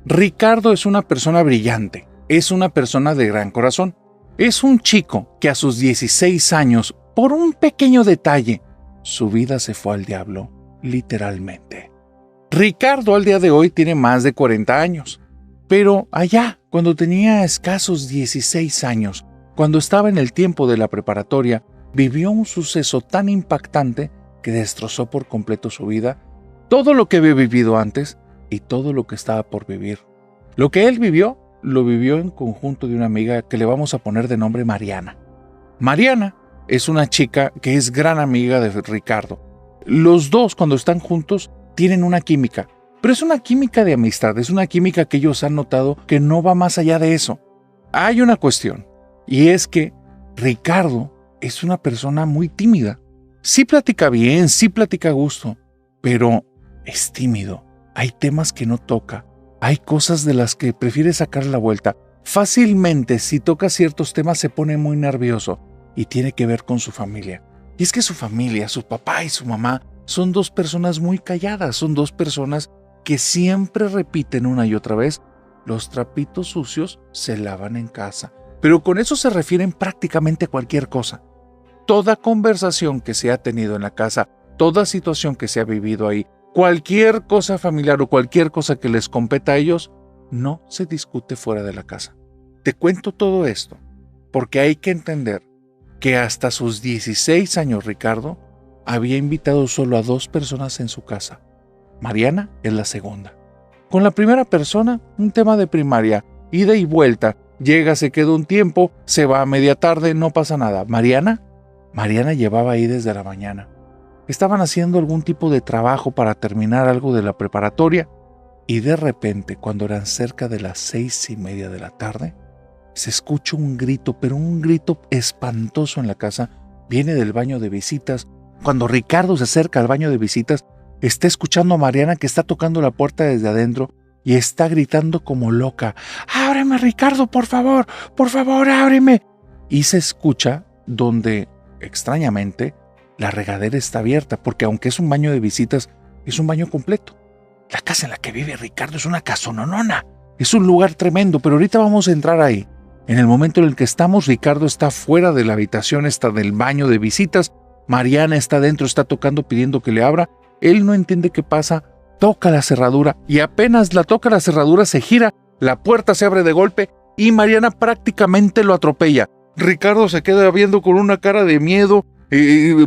Ricardo es una persona brillante, es una persona de gran corazón. Es un chico que a sus 16 años, por un pequeño detalle, su vida se fue al diablo, literalmente. Ricardo al día de hoy tiene más de 40 años, pero allá, cuando tenía escasos 16 años, cuando estaba en el tiempo de la preparatoria, vivió un suceso tan impactante que destrozó por completo su vida, todo lo que había vivido antes y todo lo que estaba por vivir. Lo que él vivió, lo vivió en conjunto de una amiga que le vamos a poner de nombre Mariana. Mariana es una chica que es gran amiga de Ricardo. Los dos, cuando están juntos, tienen una química, pero es una química de amistad, es una química que ellos han notado que no va más allá de eso. Hay una cuestión, y es que Ricardo es una persona muy tímida. Sí platica bien, sí platica a gusto, pero es tímido. Hay temas que no toca. Hay cosas de las que prefiere sacar la vuelta. Fácilmente, si toca ciertos temas, se pone muy nervioso y tiene que ver con su familia. Y es que su familia, su papá y su mamá, son dos personas muy calladas, son dos personas que siempre repiten una y otra vez: los trapitos sucios se lavan en casa. Pero con eso se refieren prácticamente a cualquier cosa. Toda conversación que se ha tenido en la casa, toda situación que se ha vivido ahí, cualquier cosa familiar o cualquier cosa que les competa a ellos, no se discute fuera de la casa. Te cuento todo esto porque hay que entender que hasta sus 16 años Ricardo había invitado solo a 2 personas en su casa. Mariana es la segunda. Con la primera persona, un tema de primaria, ida y vuelta, llega, se queda un tiempo, se va a media tarde, no pasa nada. Mariana llevaba ahí desde la mañana. Estaban haciendo algún tipo de trabajo para terminar algo de la preparatoria y de repente, cuando eran cerca de las 6:30 de la tarde, se escucha un grito, pero un grito espantoso en la casa. Viene del baño de visitas. Cuando Ricardo se acerca al baño de visitas, está escuchando a Mariana que está tocando la puerta desde adentro y está gritando como loca: ¡Ábreme, Ricardo, por favor, ábreme! Y se escucha donde, extrañamente, la regadera está abierta, porque aunque es un baño de visitas, es un baño completo. La casa en la que vive Ricardo es una casononona. Es un lugar tremendo, pero ahorita vamos a entrar ahí. En el momento en el que estamos, Ricardo está fuera de la habitación, está del baño de visitas. Mariana está dentro, está tocando, pidiendo que le abra. Él no entiende qué pasa, toca la cerradura y apenas la toca la cerradura se gira, la puerta se abre de golpe y Mariana prácticamente lo atropella. Ricardo se queda viendo con una cara de miedo,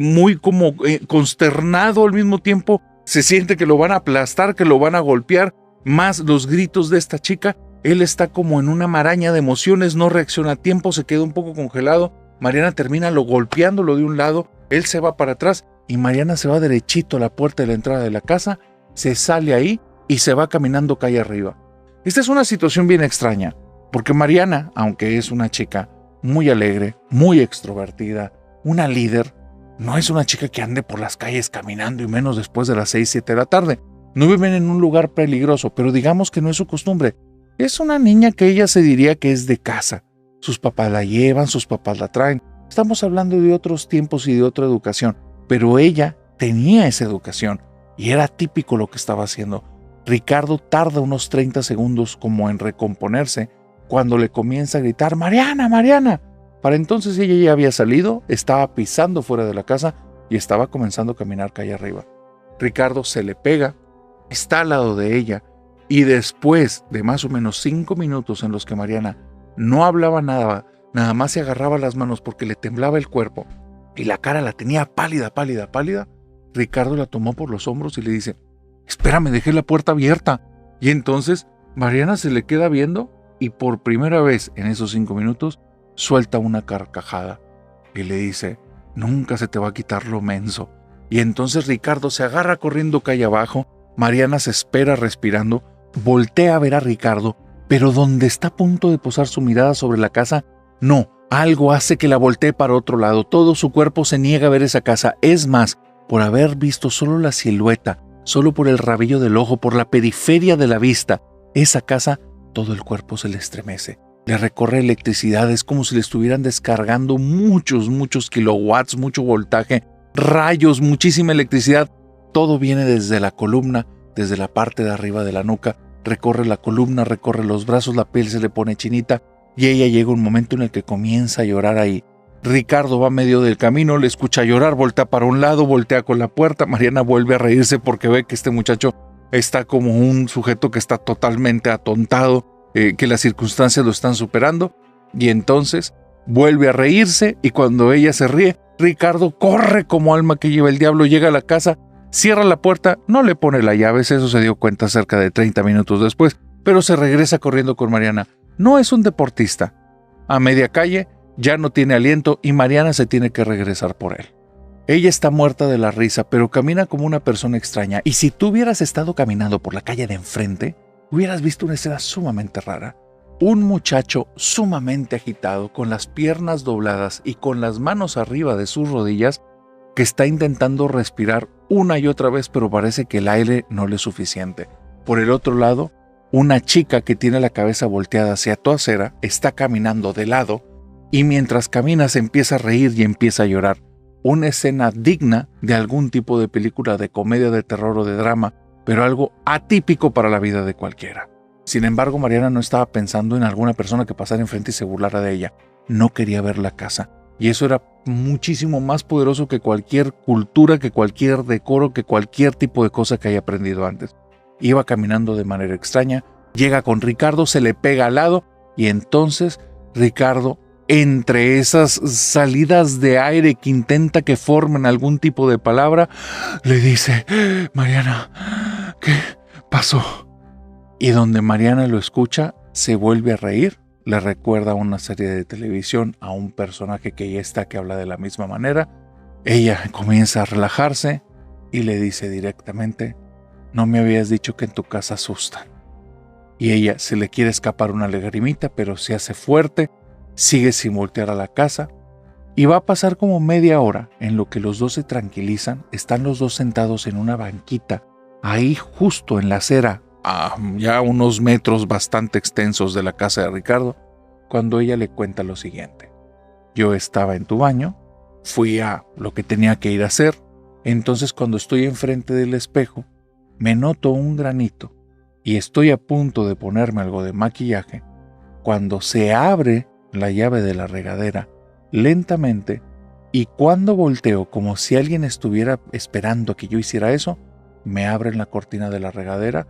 muy como consternado al mismo tiempo. Se siente que lo van a aplastar, que lo van a golpear, más los gritos de esta chica. Él está como en una maraña de emociones, no reacciona a tiempo, se queda un poco congelado. Mariana termina golpeándolo de un lado, él se va para atrás y Mariana se va derechito a la puerta de la entrada de la casa, se sale ahí y se va caminando calle arriba. Esta es una situación bien extraña, porque Mariana, aunque es una chica muy alegre, muy extrovertida, una líder, no es una chica que ande por las calles caminando y menos después de las 6, 7 de la tarde. No viven en un lugar peligroso, pero digamos que no es su costumbre. Es una niña que ella se diría que es de casa. Sus papás la llevan, sus papás la traen. Estamos hablando de otros tiempos y de otra educación, pero ella tenía esa educación y era típico lo que estaba haciendo. Ricardo tarda unos 30 segundos como en recomponerse cuando le comienza a gritar: ¡Mariana, Mariana! Para entonces ella ya había salido, estaba pisando fuera de la casa y estaba comenzando a caminar calle arriba. Ricardo se le pega, está al lado de ella y después de más o menos 5 minutos en los que Mariana no hablaba nada, nada más se agarraba las manos porque le temblaba el cuerpo y la cara la tenía pálida, Ricardo la tomó por los hombros y le dice: «Espérame, dejé la puerta abierta». Y entonces Mariana se le queda viendo y por primera vez en esos 5 minutos suelta una carcajada y le dice: «Nunca se te va a quitar lo menso». Y entonces Ricardo se agarra corriendo calle abajo. Mariana se espera respirando, voltea a ver a Ricardo, pero donde está a punto de posar su mirada sobre la casa, no, algo hace que la voltee para otro lado. Todo su cuerpo se niega a ver esa casa. Es más, por haber visto solo la silueta, solo por el rabillo del ojo, por la periferia de la vista, esa casa, todo el cuerpo se le estremece. Le recorre electricidad, es como si le estuvieran descargando muchos kilowatts, mucho voltaje, rayos, muchísima electricidad. Todo viene desde la columna, desde la parte de arriba de la nuca, recorre la columna, recorre los brazos, la piel se le pone chinita y ella llega un momento en el que comienza a llorar ahí. Ricardo va a medio del camino, le escucha llorar, voltea para un lado, voltea con la puerta. Mariana vuelve a reírse porque ve que este muchacho está como un sujeto que está totalmente atontado, que las circunstancias lo están superando. Y entonces vuelve a reírse y cuando ella se ríe, Ricardo corre como alma que lleva el diablo, llega a la casa, cierra la puerta, no le pone la llave, eso se dio cuenta cerca de 30 minutos después, pero se regresa corriendo con Mariana. No es un deportista. A media calle ya no tiene aliento y Mariana se tiene que regresar por él. Ella está muerta de la risa, pero camina como una persona extraña. Y si tú hubieras estado caminando por la calle de enfrente, hubieras visto una escena sumamente rara. Un muchacho sumamente agitado, con las piernas dobladas y con las manos arriba de sus rodillas, que está intentando respirar una y otra vez, pero parece que el aire no le es suficiente. Por el otro lado, una chica que tiene la cabeza volteada hacia tu acera está caminando de lado y mientras camina se empieza a reír y empieza a llorar. Una escena digna de algún tipo de película de comedia, de terror o de drama, pero algo atípico para la vida de cualquiera. Sin embargo, Mariana no estaba pensando en alguna persona que pasara enfrente y se burlara de ella. No quería ver la casa. Y eso era muchísimo más poderoso que cualquier cultura, que cualquier decoro, que cualquier tipo de cosa que haya aprendido antes. Iba caminando de manera extraña, llega con Ricardo, se le pega al lado y entonces Ricardo, entre esas salidas de aire que intenta que formen algún tipo de palabra, le dice: Mariana, ¿qué pasó? Y donde Mariana lo escucha, se vuelve a reír, le recuerda a una serie de televisión, a un personaje que ya está, que habla de la misma manera. Ella comienza a relajarse y le dice directamente: no me habías dicho que en tu casa asustan. Y ella se le quiere escapar una lagrimita, pero se hace fuerte, sigue sin voltear a la casa, y va a pasar como media hora en lo que los dos se tranquilizan. Están los dos sentados en una banquita, ahí justo en la acera, a ya unos metros bastante extensos de la casa de Ricardo, cuando ella le cuenta lo siguiente: yo estaba en tu baño, fui a lo que tenía que ir a hacer, entonces cuando estoy enfrente del espejo, me noto un granito y estoy a punto de ponerme algo de maquillaje, cuando se abre la llave de la regadera lentamente y cuando volteo como si alguien estuviera esperando que yo hiciera eso, me abren la cortina de la regadera.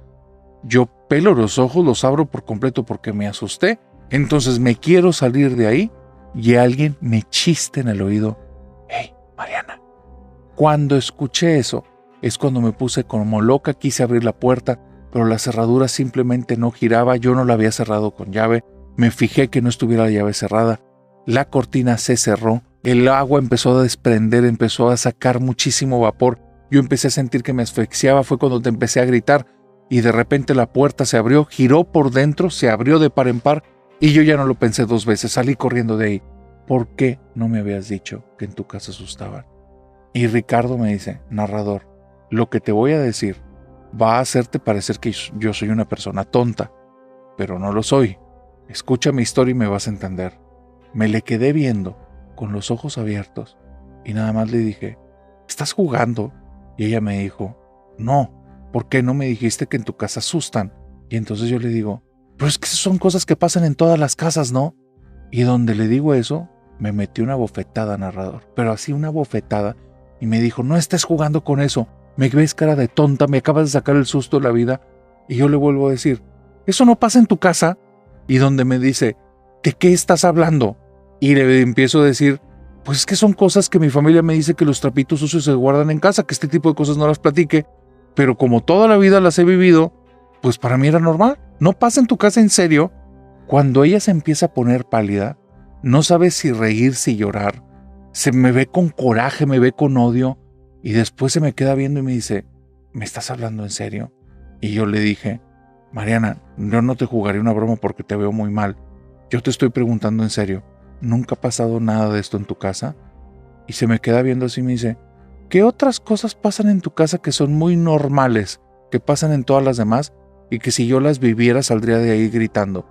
Yo pelo los ojos, los abro por completo porque me asusté, entonces me quiero salir de ahí y alguien me chiste en el oído: hey, Mariana. Cuando escuché eso, es cuando me puse como loca, quise abrir la puerta, pero la cerradura simplemente no giraba, yo no la había cerrado con llave, me fijé que no estuviera la llave cerrada, la cortina se cerró, el agua empezó a desprender, empezó a sacar muchísimo vapor, yo empecé a sentir que me asfixiaba, fue cuando te empecé a gritar, y de repente la puerta se abrió, giró por dentro, se abrió de par en par, y yo ya no lo pensé dos veces, salí corriendo de ahí. ¿Por qué no me habías dicho que en tu casa asustaban? Y Ricardo me dice: narrador, lo que te voy a decir va a hacerte parecer que yo soy una persona tonta, pero no lo soy. Escucha mi historia y me vas a entender. Me le quedé viendo con los ojos abiertos y nada más le dije: ¿estás jugando? Y ella me dijo: no, ¿por qué no me dijiste que en tu casa asustan? Y entonces yo le digo: pero es que son cosas que pasan en todas las casas, ¿no? Y donde le digo eso, me metí una bofetada, narrador, pero así una bofetada, y me dijo: no estés jugando con eso, me ves cara de tonta, me acabas de sacar el susto de la vida. Y yo le vuelvo a decir: ¿eso no pasa en tu casa? Y donde me dice: ¿de qué estás hablando? Y le empiezo a decir: pues es que son cosas que mi familia me dice que los trapitos sucios se guardan en casa, que este tipo de cosas no las platique, pero como toda la vida las he vivido, pues para mí era normal. ¿No pasa en tu casa en serio? Cuando ella se empieza a poner pálida, no sabe si reír, si llorar, se me ve con coraje, me ve con odio, y después se me queda viendo y me dice: ¿me estás hablando en serio? Y yo le dije: Mariana, yo no te jugaré una broma porque te veo muy mal. Yo te estoy preguntando en serio, ¿nunca ha pasado nada de esto en tu casa? Y se me queda viendo así y me dice: ¿qué otras cosas pasan en tu casa que son muy normales, que pasan en todas las demás, y que si yo las viviera saldría de ahí gritando?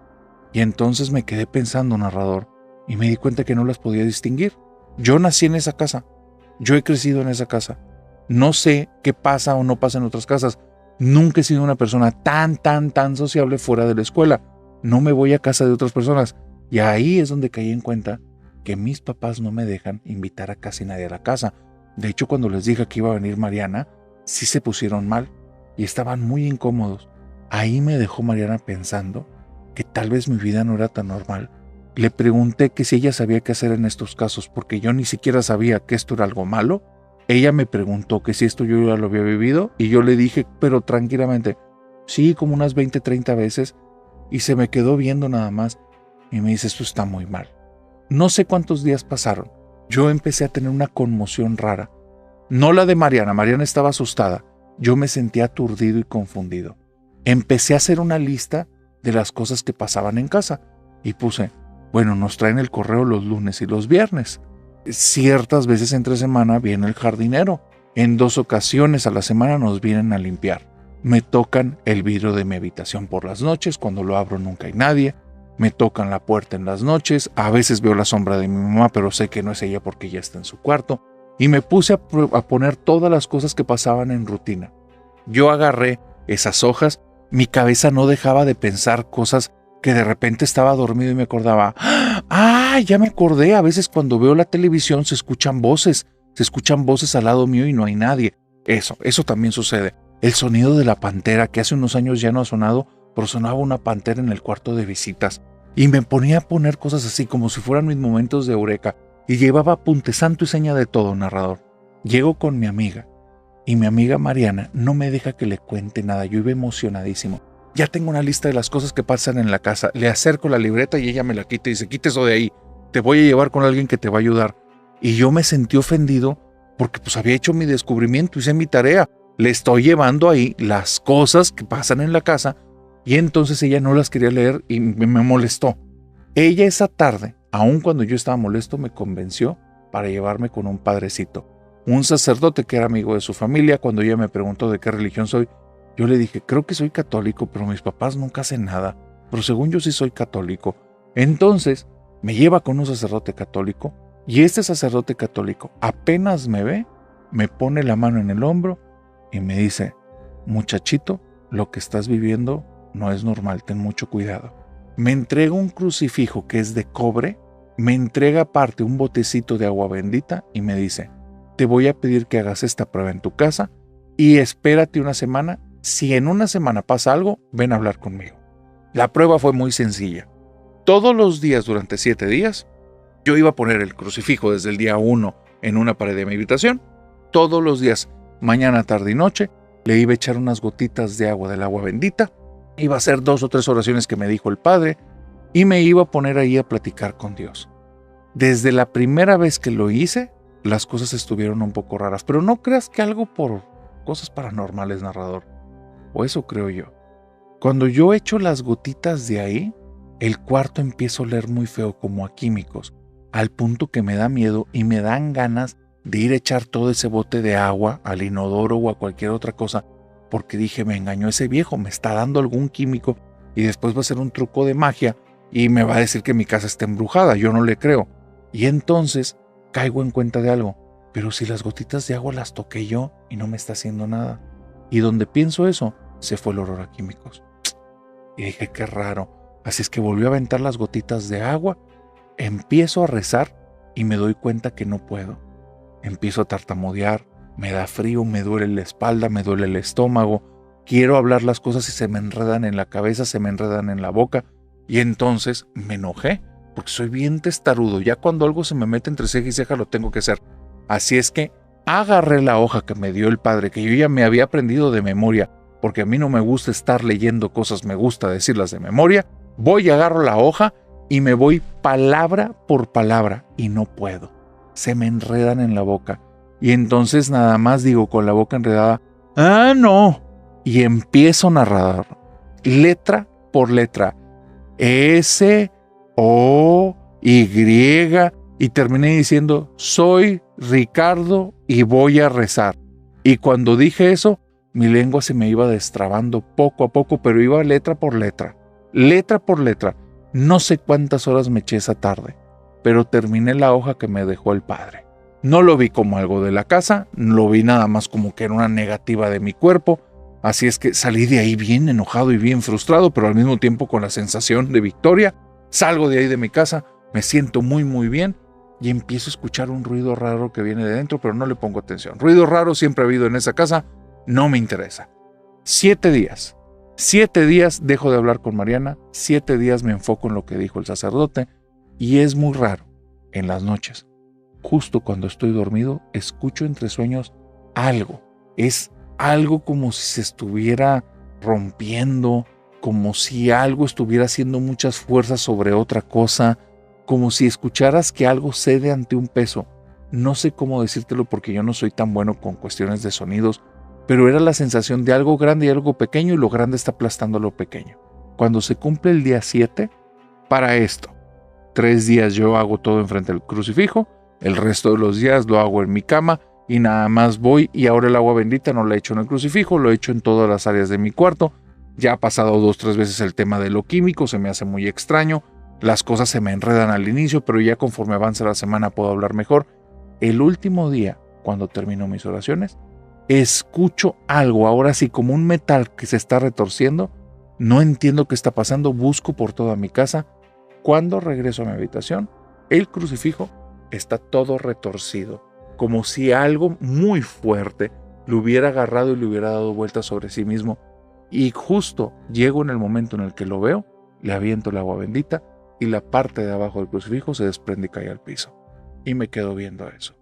Y entonces me quedé pensando, narrador, y me di cuenta que no las podía distinguir. Yo nací en esa casa, yo he crecido en esa casa. No sé qué pasa o no pasa en otras casas, Nunca he sido una persona tan sociable fuera de la escuela. No me voy a casa de otras personas. Y ahí es donde caí en cuenta que mis papás no me dejan invitar a casi nadie a la casa. De hecho, cuando les dije que iba a venir Mariana, sí se pusieron mal y estaban muy incómodos. Ahí me dejó Mariana pensando que tal vez mi vida no era tan normal. Le pregunté que si ella sabía qué hacer en estos casos, porque yo ni siquiera sabía que esto era algo malo. Ella me preguntó que si esto yo ya lo había vivido y yo le dije, pero tranquilamente, sí, como unas 20, 30 veces, y se me quedó viendo nada más y me dice, esto está muy mal. No sé cuántos días pasaron. Yo empecé a tener una conmoción rara. No la de Mariana. Mariana estaba asustada. Yo me sentía aturdido y confundido. Empecé a hacer una lista de las cosas que pasaban en casa y puse, bueno, nos traen el correo los lunes y los viernes. Ciertas veces entre semana viene el jardinero. En 2 ocasiones a la semana nos vienen a limpiar. Me tocan el vidrio de mi habitación por las noches. Cuando lo abro nunca hay nadie. Me tocan la puerta en las noches. A veces veo la sombra de mi mamá, pero sé que no es ella porque ella está en su cuarto. Y me puse a poner todas las cosas que pasaban en rutina. Yo agarré esas hojas. Mi cabeza no dejaba de pensar cosas que de repente estaba dormido y me acordaba. ¡Ah! Ya me acordé. A veces cuando veo la televisión se escuchan voces. Se escuchan voces al lado mío y no hay nadie. Eso también sucede. El sonido de la pantera, que hace unos años ya no ha sonado, pero sonaba una pantera en el cuarto de visitas. Y me ponía a poner cosas así como si fueran mis momentos de eureka. Y llevaba apunte santo y seña de todo, narrador. Llego con mi amiga. Y mi amiga Mariana no me deja que le cuente nada. Yo iba emocionadísimo. Ya tengo una lista de las cosas que pasan en la casa. Le acerco la libreta y ella me la quita y dice, quita eso de ahí. Te voy a llevar con alguien que te va a ayudar. Y yo me sentí ofendido porque pues había hecho mi descubrimiento, hice mi tarea. Le estoy llevando ahí las cosas que pasan en la casa y entonces ella no las quería leer y me molestó. Ella esa tarde, aun cuando yo estaba molesto, me convenció para llevarme con un padrecito, un sacerdote que era amigo de su familia. Cuando ella me preguntó de qué religión soy, yo le dije, creo que soy católico, pero mis papás nunca hacen nada, pero según yo sí soy católico. Entonces me lleva con un sacerdote católico y este sacerdote católico apenas me ve, me pone la mano en el hombro y me dice, muchachito, lo que estás viviendo no es normal, ten mucho cuidado. Me entrega un crucifijo que es de cobre, me entrega aparte un botecito de agua bendita y me dice, te voy a pedir que hagas esta prueba en tu casa y espérate una semana. Si en una semana pasa algo, ven a hablar conmigo. La prueba fue muy sencilla. Todos los días durante 7 días, yo iba a poner el crucifijo desde el día 1 en una pared de mi habitación. Todos los días, mañana, tarde y noche, le iba a echar unas gotitas de agua del agua bendita. Iba a hacer 2 o 3 oraciones que me dijo el padre y me iba a poner ahí a platicar con Dios. Desde la primera vez que lo hice, las cosas estuvieron un poco raras, pero no creas que algo por cosas paranormales, narrador. O eso creo yo. Cuando yo echo las gotitas de ahí, el cuarto empieza a oler muy feo, como a químicos, al punto que me da miedo y me dan ganas de ir a echar todo ese bote de agua al inodoro o a cualquier otra cosa, porque dije, me engañó ese viejo, me está dando algún químico y después va a ser un truco de magia y me va a decir que mi casa está embrujada. Yo no le creo. Y entonces caigo en cuenta de algo, pero si las gotitas de agua las toqué yo y no me está haciendo nada. Y donde pienso eso, se fue el olor a químicos. Y dije, qué raro. Así es que volví a aventar las gotitas de agua, empiezo a rezar y me doy cuenta que no puedo. Empiezo a tartamudear, me da frío, me duele la espalda, me duele el estómago. Quiero hablar las cosas y se me enredan en la cabeza, se me enredan en la boca. Y entonces me enojé, porque soy bien testarudo. Ya cuando algo se me mete entre ceja y ceja lo tengo que hacer. Así es que agarré la hoja que me dio el padre, que yo ya me había aprendido de memoria, porque a mí no me gusta estar leyendo cosas, me gusta decirlas de memoria. Voy y agarro la hoja y me voy palabra por palabra y no puedo. Se me enredan en la boca. Y entonces nada más digo con la boca enredada, ¡ah, no! Y empiezo a narrar, letra por letra, S, O, Y, y terminé diciendo, soy Ricardo y voy a rezar. Y cuando dije eso, mi lengua se me iba destrabando poco a poco, pero iba letra por letra, letra por letra. No sé cuántas horas me eché esa tarde, pero terminé la hoja que me dejó el padre. No lo vi como algo de la casa, lo vi nada más como que era una negativa de mi cuerpo, Así es que salí de ahí bien enojado y bien frustrado, pero al mismo tiempo con la sensación de victoria. Salgo de ahí de mi casa, me siento muy muy bien y empiezo a escuchar un ruido raro que viene de dentro, pero no le pongo atención. Ruido raro siempre ha habido en esa casa, no me interesa. 7 días. 7 días dejo de hablar con Mariana, 7 días me enfoco en lo que dijo el sacerdote y es muy raro. En las noches, justo cuando estoy dormido, escucho entre sueños algo. Es algo como si se estuviera rompiendo, como si algo estuviera haciendo muchas fuerzas sobre otra cosa, como si escucharas que algo cede ante un peso. No sé cómo decírtelo porque yo no soy tan bueno con cuestiones de sonidos, pero era la sensación de algo grande y algo pequeño y lo grande está aplastando lo pequeño. Cuando se cumple el día 7, para esto, 3 días yo hago todo enfrente del crucifijo, el resto de los días lo hago en mi cama y nada más voy y ahora el agua bendita no la echo en el crucifijo, lo echo en todas las áreas de mi cuarto. Ya ha pasado 2 o 3 veces el tema de lo químico, se me hace muy extraño, las cosas se me enredan al inicio, pero ya conforme avanza la semana puedo hablar mejor. El último día, cuando termino mis oraciones, escucho algo, ahora sí como un metal que se está retorciendo, no entiendo qué está pasando, busco por toda mi casa. Cuando regreso a mi habitación, el crucifijo está todo retorcido, como si algo muy fuerte lo hubiera agarrado y le hubiera dado vueltas sobre sí mismo. Y justo llego en el momento en el que lo veo, le aviento el agua bendita y la parte de abajo del crucifijo se desprende y cae al piso. Y me quedo viendo eso.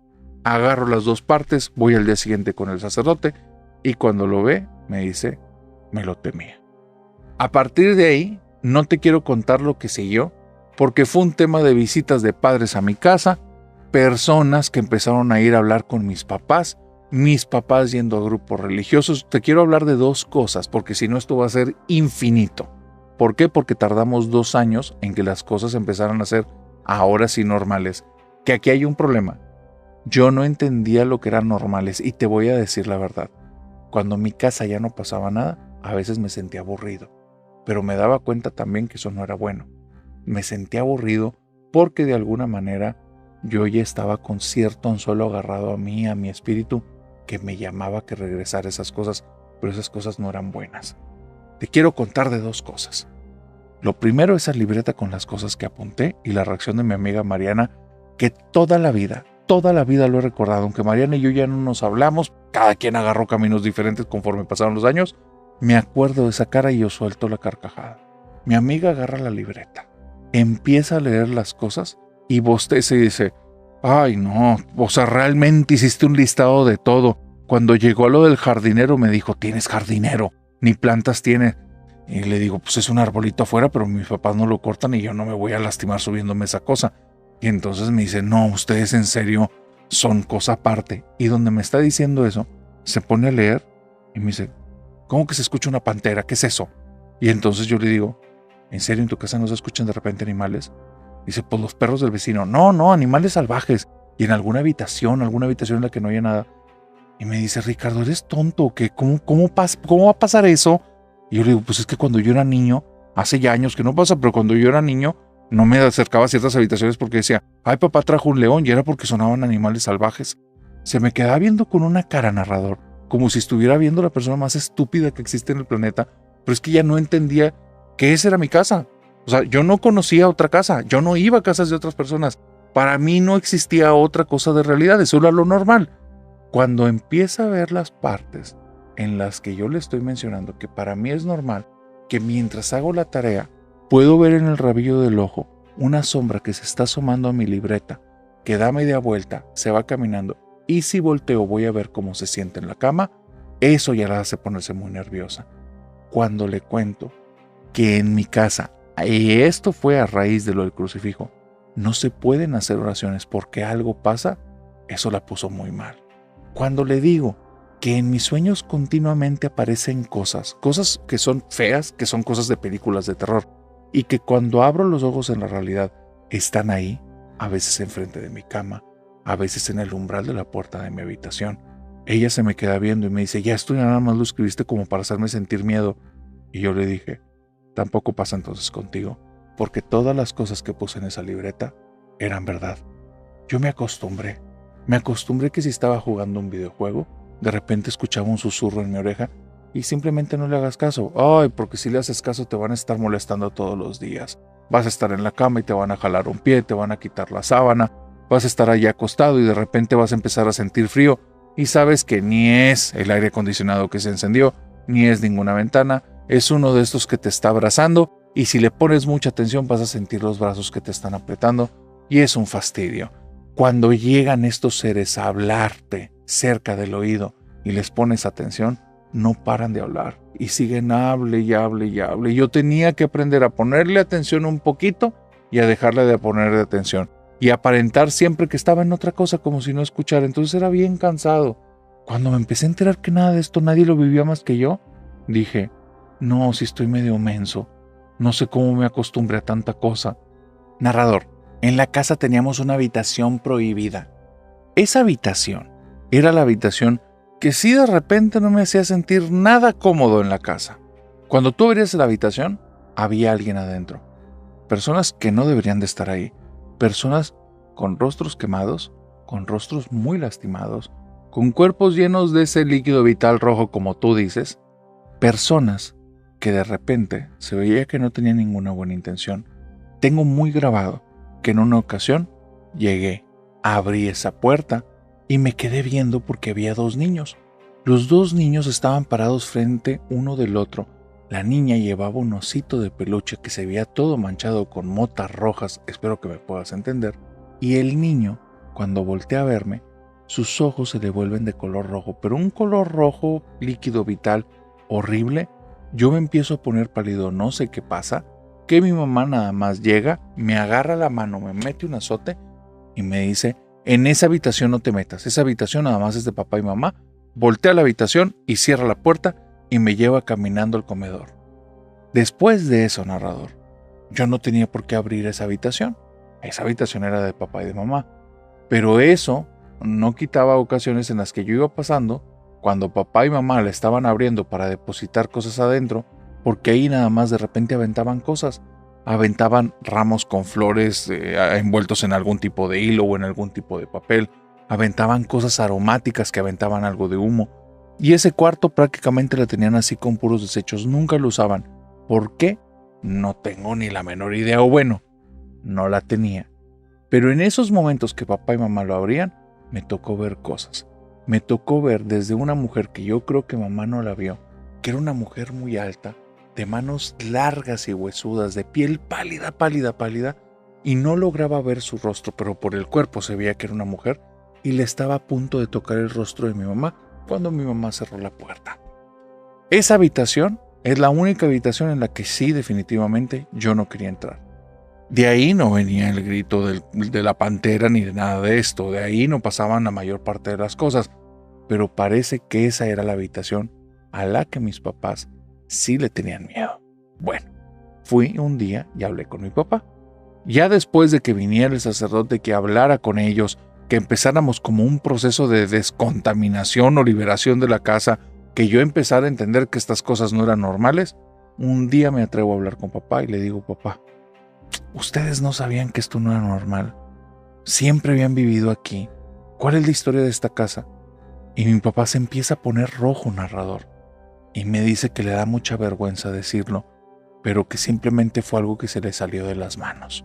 Agarro las 2 partes, voy al día siguiente con el sacerdote y cuando lo ve me dice, me lo temía. A partir de ahí, no te quiero contar lo que siguió, porque fue un tema de visitas de padres a mi casa, personas que empezaron a ir a hablar con mis papás yendo a grupos religiosos. Te quiero hablar de 2 cosas, porque si no esto va a ser infinito. ¿Por qué? Porque tardamos 2 años en que las cosas empezaran a ser ahora sí normales. Que aquí hay un problema. Yo no entendía lo que eran normales y te voy a decir la verdad. Cuando en mi casa ya no pasaba nada, a veces me sentía aburrido, pero me daba cuenta también que eso no era bueno. Me sentía aburrido porque de alguna manera yo ya estaba con cierto anzuelo agarrado a mí, a mi espíritu, que me llamaba a que regresara esas cosas, pero esas cosas no eran buenas. Te quiero contar de 2 cosas. Lo primero, esa libreta con las cosas que apunté y la reacción de mi amiga Mariana, que toda la vida lo he recordado, aunque Mariana y yo ya no nos hablamos, cada quien agarró caminos diferentes conforme pasaron los años, me acuerdo de esa cara y yo suelto la carcajada. Mi amiga agarra la libreta, empieza a leer las cosas y bosteza y dice, ay no, o sea, realmente hiciste un listado de todo. Cuando llegó a lo del jardinero me dijo, ¿tienes jardinero? Ni plantas tiene. Y le digo, pues es un arbolito afuera, pero mis papás no lo cortan y yo no me voy a lastimar subiéndome esa cosa. Y entonces me dice, no, ustedes en serio son cosa aparte. Y donde me está diciendo eso, se pone a leer y me dice, ¿cómo que se escucha una pantera? ¿Qué es eso? Y entonces yo le digo, ¿en serio en tu casa no se escuchan de repente animales? Dice, pues los perros del vecino. No, animales salvajes. Y en alguna habitación en la que no haya nada. Y me dice, Ricardo, ¿eres tonto o qué? ¿Cómo va a pasar eso? Y yo le digo, pues es que cuando yo era niño, hace ya años que no pasa, pero cuando yo era niño, no me acercaba a ciertas habitaciones porque decía, ay, papá trajo un león, y era porque sonaban animales salvajes. Se me quedaba viendo con una cara, narrador, como si estuviera viendo la persona más estúpida que existe en el planeta, pero es que ya no entendía que esa era mi casa. O sea, yo no conocía otra casa, yo no iba a casas de otras personas. Para mí no existía otra cosa de realidad, eso era lo normal. Cuando empieza a ver las partes en las que yo le estoy mencionando que para mí es normal, que mientras hago la tarea, puedo ver en el rabillo del ojo una sombra que se está asomando a mi libreta, que da media vuelta, se va caminando, y si volteo voy a ver cómo se siente en la cama, eso ya la hace ponerse muy nerviosa. Cuando le cuento que en mi casa, y esto fue a raíz de lo del crucifijo, no se pueden hacer oraciones porque algo pasa, eso la puso muy mal. Cuando le digo que en mis sueños continuamente aparecen cosas que son feas, que son cosas de películas de terror, y que cuando abro los ojos en la realidad están ahí, a veces enfrente de mi cama, a veces en el umbral de la puerta de mi habitación. Ella se me queda viendo y me dice, ya esto nada más lo escribiste como para hacerme sentir miedo. Y yo le dije, tampoco pasa entonces contigo, porque todas las cosas que puse en esa libreta eran verdad. Yo me acostumbré que si estaba jugando un videojuego, de repente escuchaba un susurro en mi oreja y simplemente no le hagas caso. Ay, porque si le haces caso te van a estar molestando todos los días. Vas a estar en la cama y te van a jalar un pie, te van a quitar la sábana, vas a estar allí acostado y de repente vas a empezar a sentir frío y sabes que ni es el aire acondicionado que se encendió, ni es ninguna ventana, es uno de estos que te está abrazando y si le pones mucha atención vas a sentir los brazos que te están apretando y es un fastidio. Cuando llegan estos seres a hablarte cerca del oído y les pones atención, no paran de hablar y siguen hable y hable y hable. Yo tenía que aprender a ponerle atención un poquito y a dejarle de ponerle atención y aparentar siempre que estaba en otra cosa como si no escuchara. Entonces era bien cansado. Cuando me empecé a enterar que nada de esto nadie lo vivía más que yo, dije, no, si estoy medio menso. No sé cómo me acostumbré a tanta cosa. Narrador, en la casa teníamos una habitación prohibida. Esa habitación era la habitación que sí de repente no me hacía sentir nada cómodo en la casa. Cuando tú abrías la habitación, había alguien adentro. Personas que no deberían de estar ahí. Personas con rostros quemados, con rostros muy lastimados, con cuerpos llenos de ese líquido vital rojo como tú dices. Personas que de repente se veía que no tenían ninguna buena intención. Tengo muy grabado que en una ocasión llegué, abrí esa puerta y me quedé viendo porque había dos niños. Los dos niños estaban parados frente uno del otro. La niña llevaba un osito de peluche que se veía todo manchado con motas rojas, espero que me puedas entender, y el niño, cuando voltea a verme, sus ojos se le vuelven de color rojo, pero un color rojo líquido vital horrible. Yo me empiezo a poner pálido, no sé qué pasa, que mi mamá nada más llega, me agarra la mano, me mete un azote y me dice, en esa habitación no te metas, esa habitación nada más es de papá y mamá. Voltea a la habitación y cierra la puerta y me lleva caminando al comedor. Después de eso, narrador, yo no tenía por qué abrir esa habitación. Esa habitación era de papá y de mamá. Pero eso no quitaba ocasiones en las que yo iba pasando cuando papá y mamá le estaban abriendo para depositar cosas adentro, porque ahí nada más de repente aventaban cosas. Aventaban ramos con flores envueltos en algún tipo de hilo o en algún tipo de papel. Aventaban cosas aromáticas que aventaban algo de humo. Y ese cuarto prácticamente lo tenían así con puros desechos. Nunca lo usaban. ¿Por qué? No tengo ni la menor idea. O bueno, no la tenía. Pero en esos momentos que papá y mamá lo abrían, me tocó ver cosas. Me tocó ver desde una mujer que yo creo que mamá no la vio, que era una mujer muy alta, de manos largas y huesudas, de piel pálida, pálida, pálida, y no lograba ver su rostro, pero por el cuerpo se veía que era una mujer, y le estaba a punto de tocar el rostro de mi mamá cuando mi mamá cerró la puerta. Esa habitación es la única habitación en la que sí, definitivamente, yo no quería entrar. De ahí no venía el grito de la pantera ni de nada de esto, de ahí no pasaban la mayor parte de las cosas, pero parece que esa era la habitación a la que mis papás sí le tenían miedo. Bueno, fui un día y hablé con mi papá. Ya después de que viniera el sacerdote que hablara con ellos, que empezáramos como un proceso de descontaminación o liberación de la casa, que yo empezara a entender que estas cosas no eran normales, un día me atrevo a hablar con papá y le digo, papá, ustedes no sabían que esto no era normal. Siempre habían vivido aquí. ¿Cuál es la historia de esta casa? Y mi papá se empieza a poner rojo, narrador, y me dice que le da mucha vergüenza decirlo, pero que simplemente fue algo que se le salió de las manos.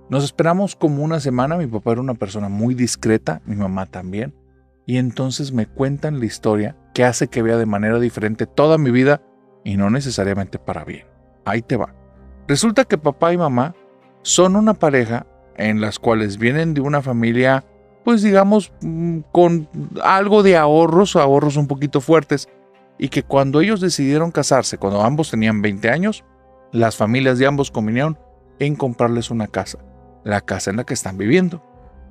Nos esperamos como una semana, mi papá era una persona muy discreta, mi mamá también, y entonces me cuentan la historia que hace que vea de manera diferente toda mi vida y no necesariamente para bien. Ahí te va. Resulta que papá y mamá son una pareja en las cuales vienen de una familia, pues digamos, con algo de ahorros un poquito fuertes, y que cuando ellos decidieron casarse, cuando ambos tenían 20 años, las familias de ambos convinieron en comprarles una casa, la casa en la que están viviendo.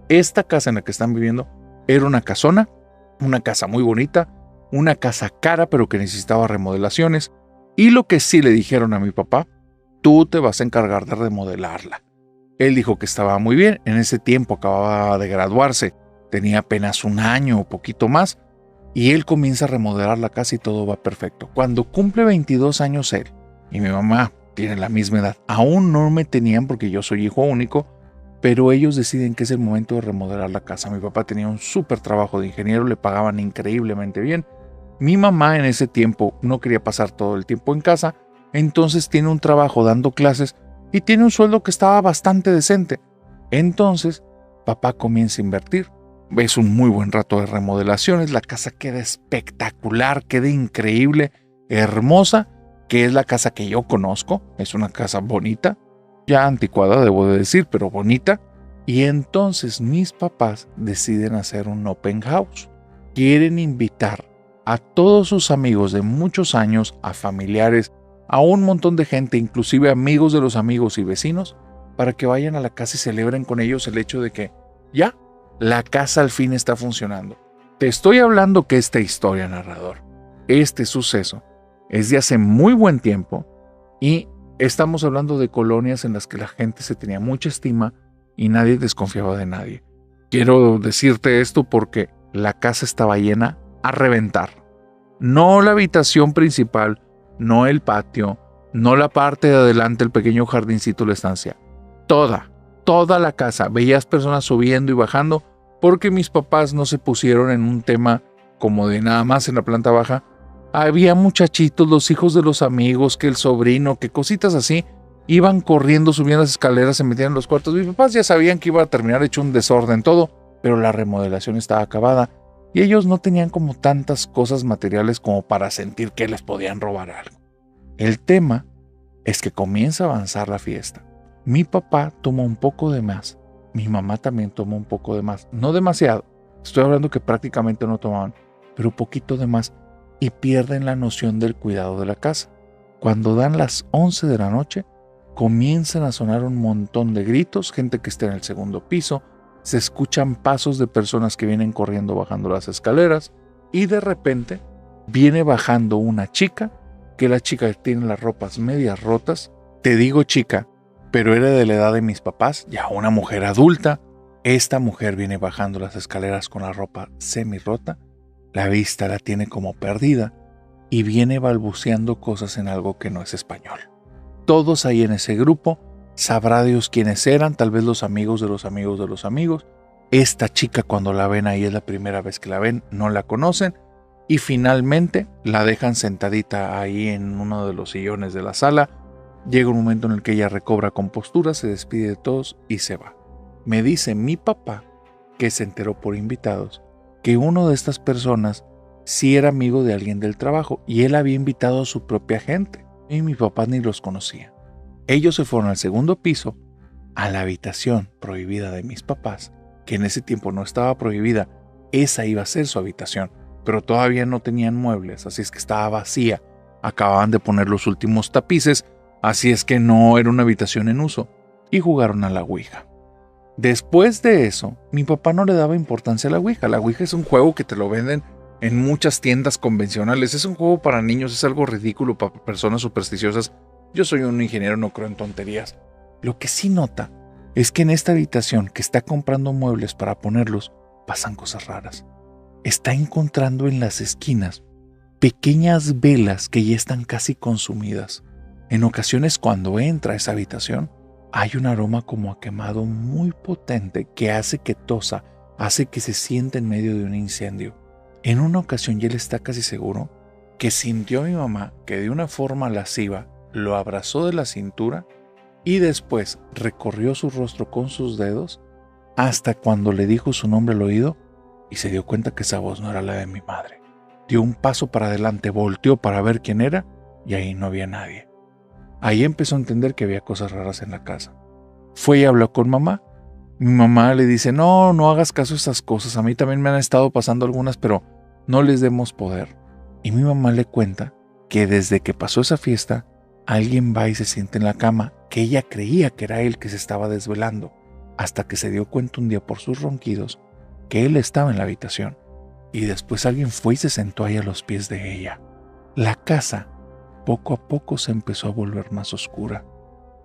Esta casa en la que están viviendo era una casona, una casa muy bonita, una casa cara pero que necesitaba remodelaciones, y lo que sí le dijeron a mi papá, tú te vas a encargar de remodelarla. Él dijo que estaba muy bien, en ese tiempo acababa de graduarse, tenía apenas un año o poquito más, y él comienza a remodelar la casa y todo va perfecto. Cuando cumple 22 años él, y mi mamá tiene la misma edad, aún no me tenían porque yo soy hijo único, pero ellos deciden que es el momento de remodelar la casa. Mi papá tenía un súper trabajo de ingeniero, le pagaban increíblemente bien, Mi mamá en ese tiempo no quería pasar todo el tiempo en casa, entonces tiene un trabajo dando clases y tiene un sueldo que estaba bastante decente. Entonces, papá comienza a invertir. Es un muy buen rato de remodelaciones, la casa queda espectacular, queda increíble, hermosa, que es la casa que yo conozco. Es una casa bonita, ya anticuada debo de decir, pero bonita. Y entonces mis papás deciden hacer un open house. Quieren invitar a todos sus amigos de muchos años, a familiares, a un montón de gente, inclusive amigos de los amigos y vecinos, para que vayan a la casa y celebren con ellos el hecho de que ya, la casa al fin está funcionando. Te estoy hablando que esta historia, narrador, este suceso, es de hace muy buen tiempo y estamos hablando de colonias en las que la gente se tenía mucha estima y nadie desconfiaba de nadie. Quiero decirte esto porque la casa estaba llena a reventar. No la habitación principal, no el patio, no la parte de adelante, el pequeño jardincito de la estancia. Toda la casa. Veías personas subiendo y bajando porque mis papás no se pusieron en un tema como de nada más en la planta baja. Había muchachitos, los hijos de los amigos, que el sobrino, que cositas así. Iban corriendo, subían las escaleras, se metían en los cuartos. Mis papás ya sabían que iba a terminar hecho un desorden todo, pero la remodelación estaba acabada y ellos no tenían como tantas cosas materiales como para sentir que les podían robar algo. El tema es que comienza a avanzar la fiesta. Mi papá toma un poco de más, mi mamá también toma un poco de más, no demasiado, estoy hablando que prácticamente no tomaban, pero poquito de más y pierden la noción del cuidado de la casa. Cuando dan las 11 de la noche, comienzan a sonar un montón de gritos, gente que está en el segundo piso, se escuchan pasos de personas que vienen corriendo bajando las escaleras y de repente viene bajando una chica, que la chica tiene las ropas medias rotas, te digo chica, pero era de la edad de mis papás, ya una mujer adulta. Esta mujer viene bajando las escaleras con la ropa semi rota, la vista la tiene como perdida y viene balbuceando cosas en algo que no es español. Todos ahí en ese grupo, sabrá Dios quiénes eran, tal vez los amigos de los amigos de los amigos. Esta chica cuando la ven ahí es la primera vez que la ven, no la conocen y finalmente la dejan sentadita ahí en uno de los sillones de la sala. Llega un momento en el que ella recobra compostura, se despide de todos y se va. Me dice mi papá, que se enteró por invitados, que uno de estas personas sí era amigo de alguien del trabajo y él había invitado a su propia gente y mi papá ni los conocía. Ellos se fueron al segundo piso, a la habitación prohibida de mis papás, que en ese tiempo no estaba prohibida, esa iba a ser su habitación, pero todavía no tenían muebles, así es que estaba vacía. Acababan de poner los últimos tapices, así es que no era una habitación en uso, y jugaron a la Ouija. Después de eso, mi papá no le daba importancia a la Ouija. La Ouija es un juego que te lo venden en muchas tiendas convencionales. Es un juego para niños, es algo ridículo para personas supersticiosas. Yo soy un ingeniero, no creo en tonterías. Lo que sí nota es que en esta habitación que está comprando muebles para ponerlos, pasan cosas raras. Está encontrando en las esquinas pequeñas velas que ya están casi consumidas. En ocasiones cuando entra a esa habitación, hay un aroma como a quemado muy potente que hace que tosa, hace que se sienta en medio de un incendio. En una ocasión, y él está casi seguro, que sintió a mi mamá que de una forma lasciva lo abrazó de la cintura y después recorrió su rostro con sus dedos hasta cuando le dijo su nombre al oído y se dio cuenta que esa voz no era la de mi madre. Dio un paso para adelante, volteó para ver quién era y ahí no había nadie. Ahí empezó a entender que había cosas raras en la casa. Fue y habló con mamá. Mi mamá le dice, no hagas caso a esas cosas. A mí también me han estado pasando algunas, pero no les demos poder. Y mi mamá le cuenta que desde que pasó esa fiesta, alguien va y se siente en la cama, que ella creía que era él que se estaba desvelando, hasta que se dio cuenta un día por sus ronquidos que él estaba en la habitación. Y después alguien fue y se sentó ahí a los pies de ella. La casa poco a poco se empezó a volver más oscura.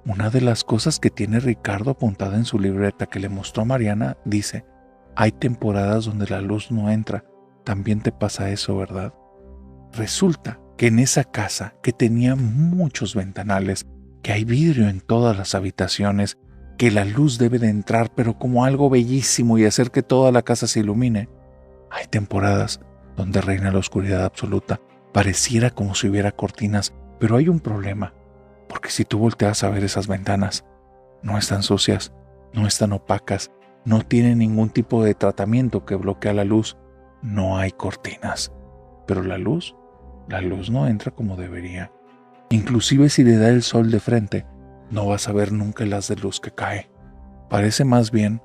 Una de las cosas que tiene Ricardo apuntada en su libreta que le mostró a Mariana dice, hay temporadas donde la luz no entra, también te pasa eso, ¿verdad? Resulta que en esa casa, que tenía muchos ventanales, que hay vidrio en todas las habitaciones, que la luz debe de entrar pero como algo bellísimo y hacer que toda la casa se ilumine, hay temporadas donde reina la oscuridad absoluta. Pareciera como si hubiera cortinas, pero hay un problema, porque si tú volteas a ver esas ventanas, no están sucias, no están opacas, no tienen ningún tipo de tratamiento que bloquea la luz, no hay cortinas. Pero la luz no entra como debería. Inclusive si le da el sol de frente, no vas a ver nunca el haz de luz que cae. Parece más bien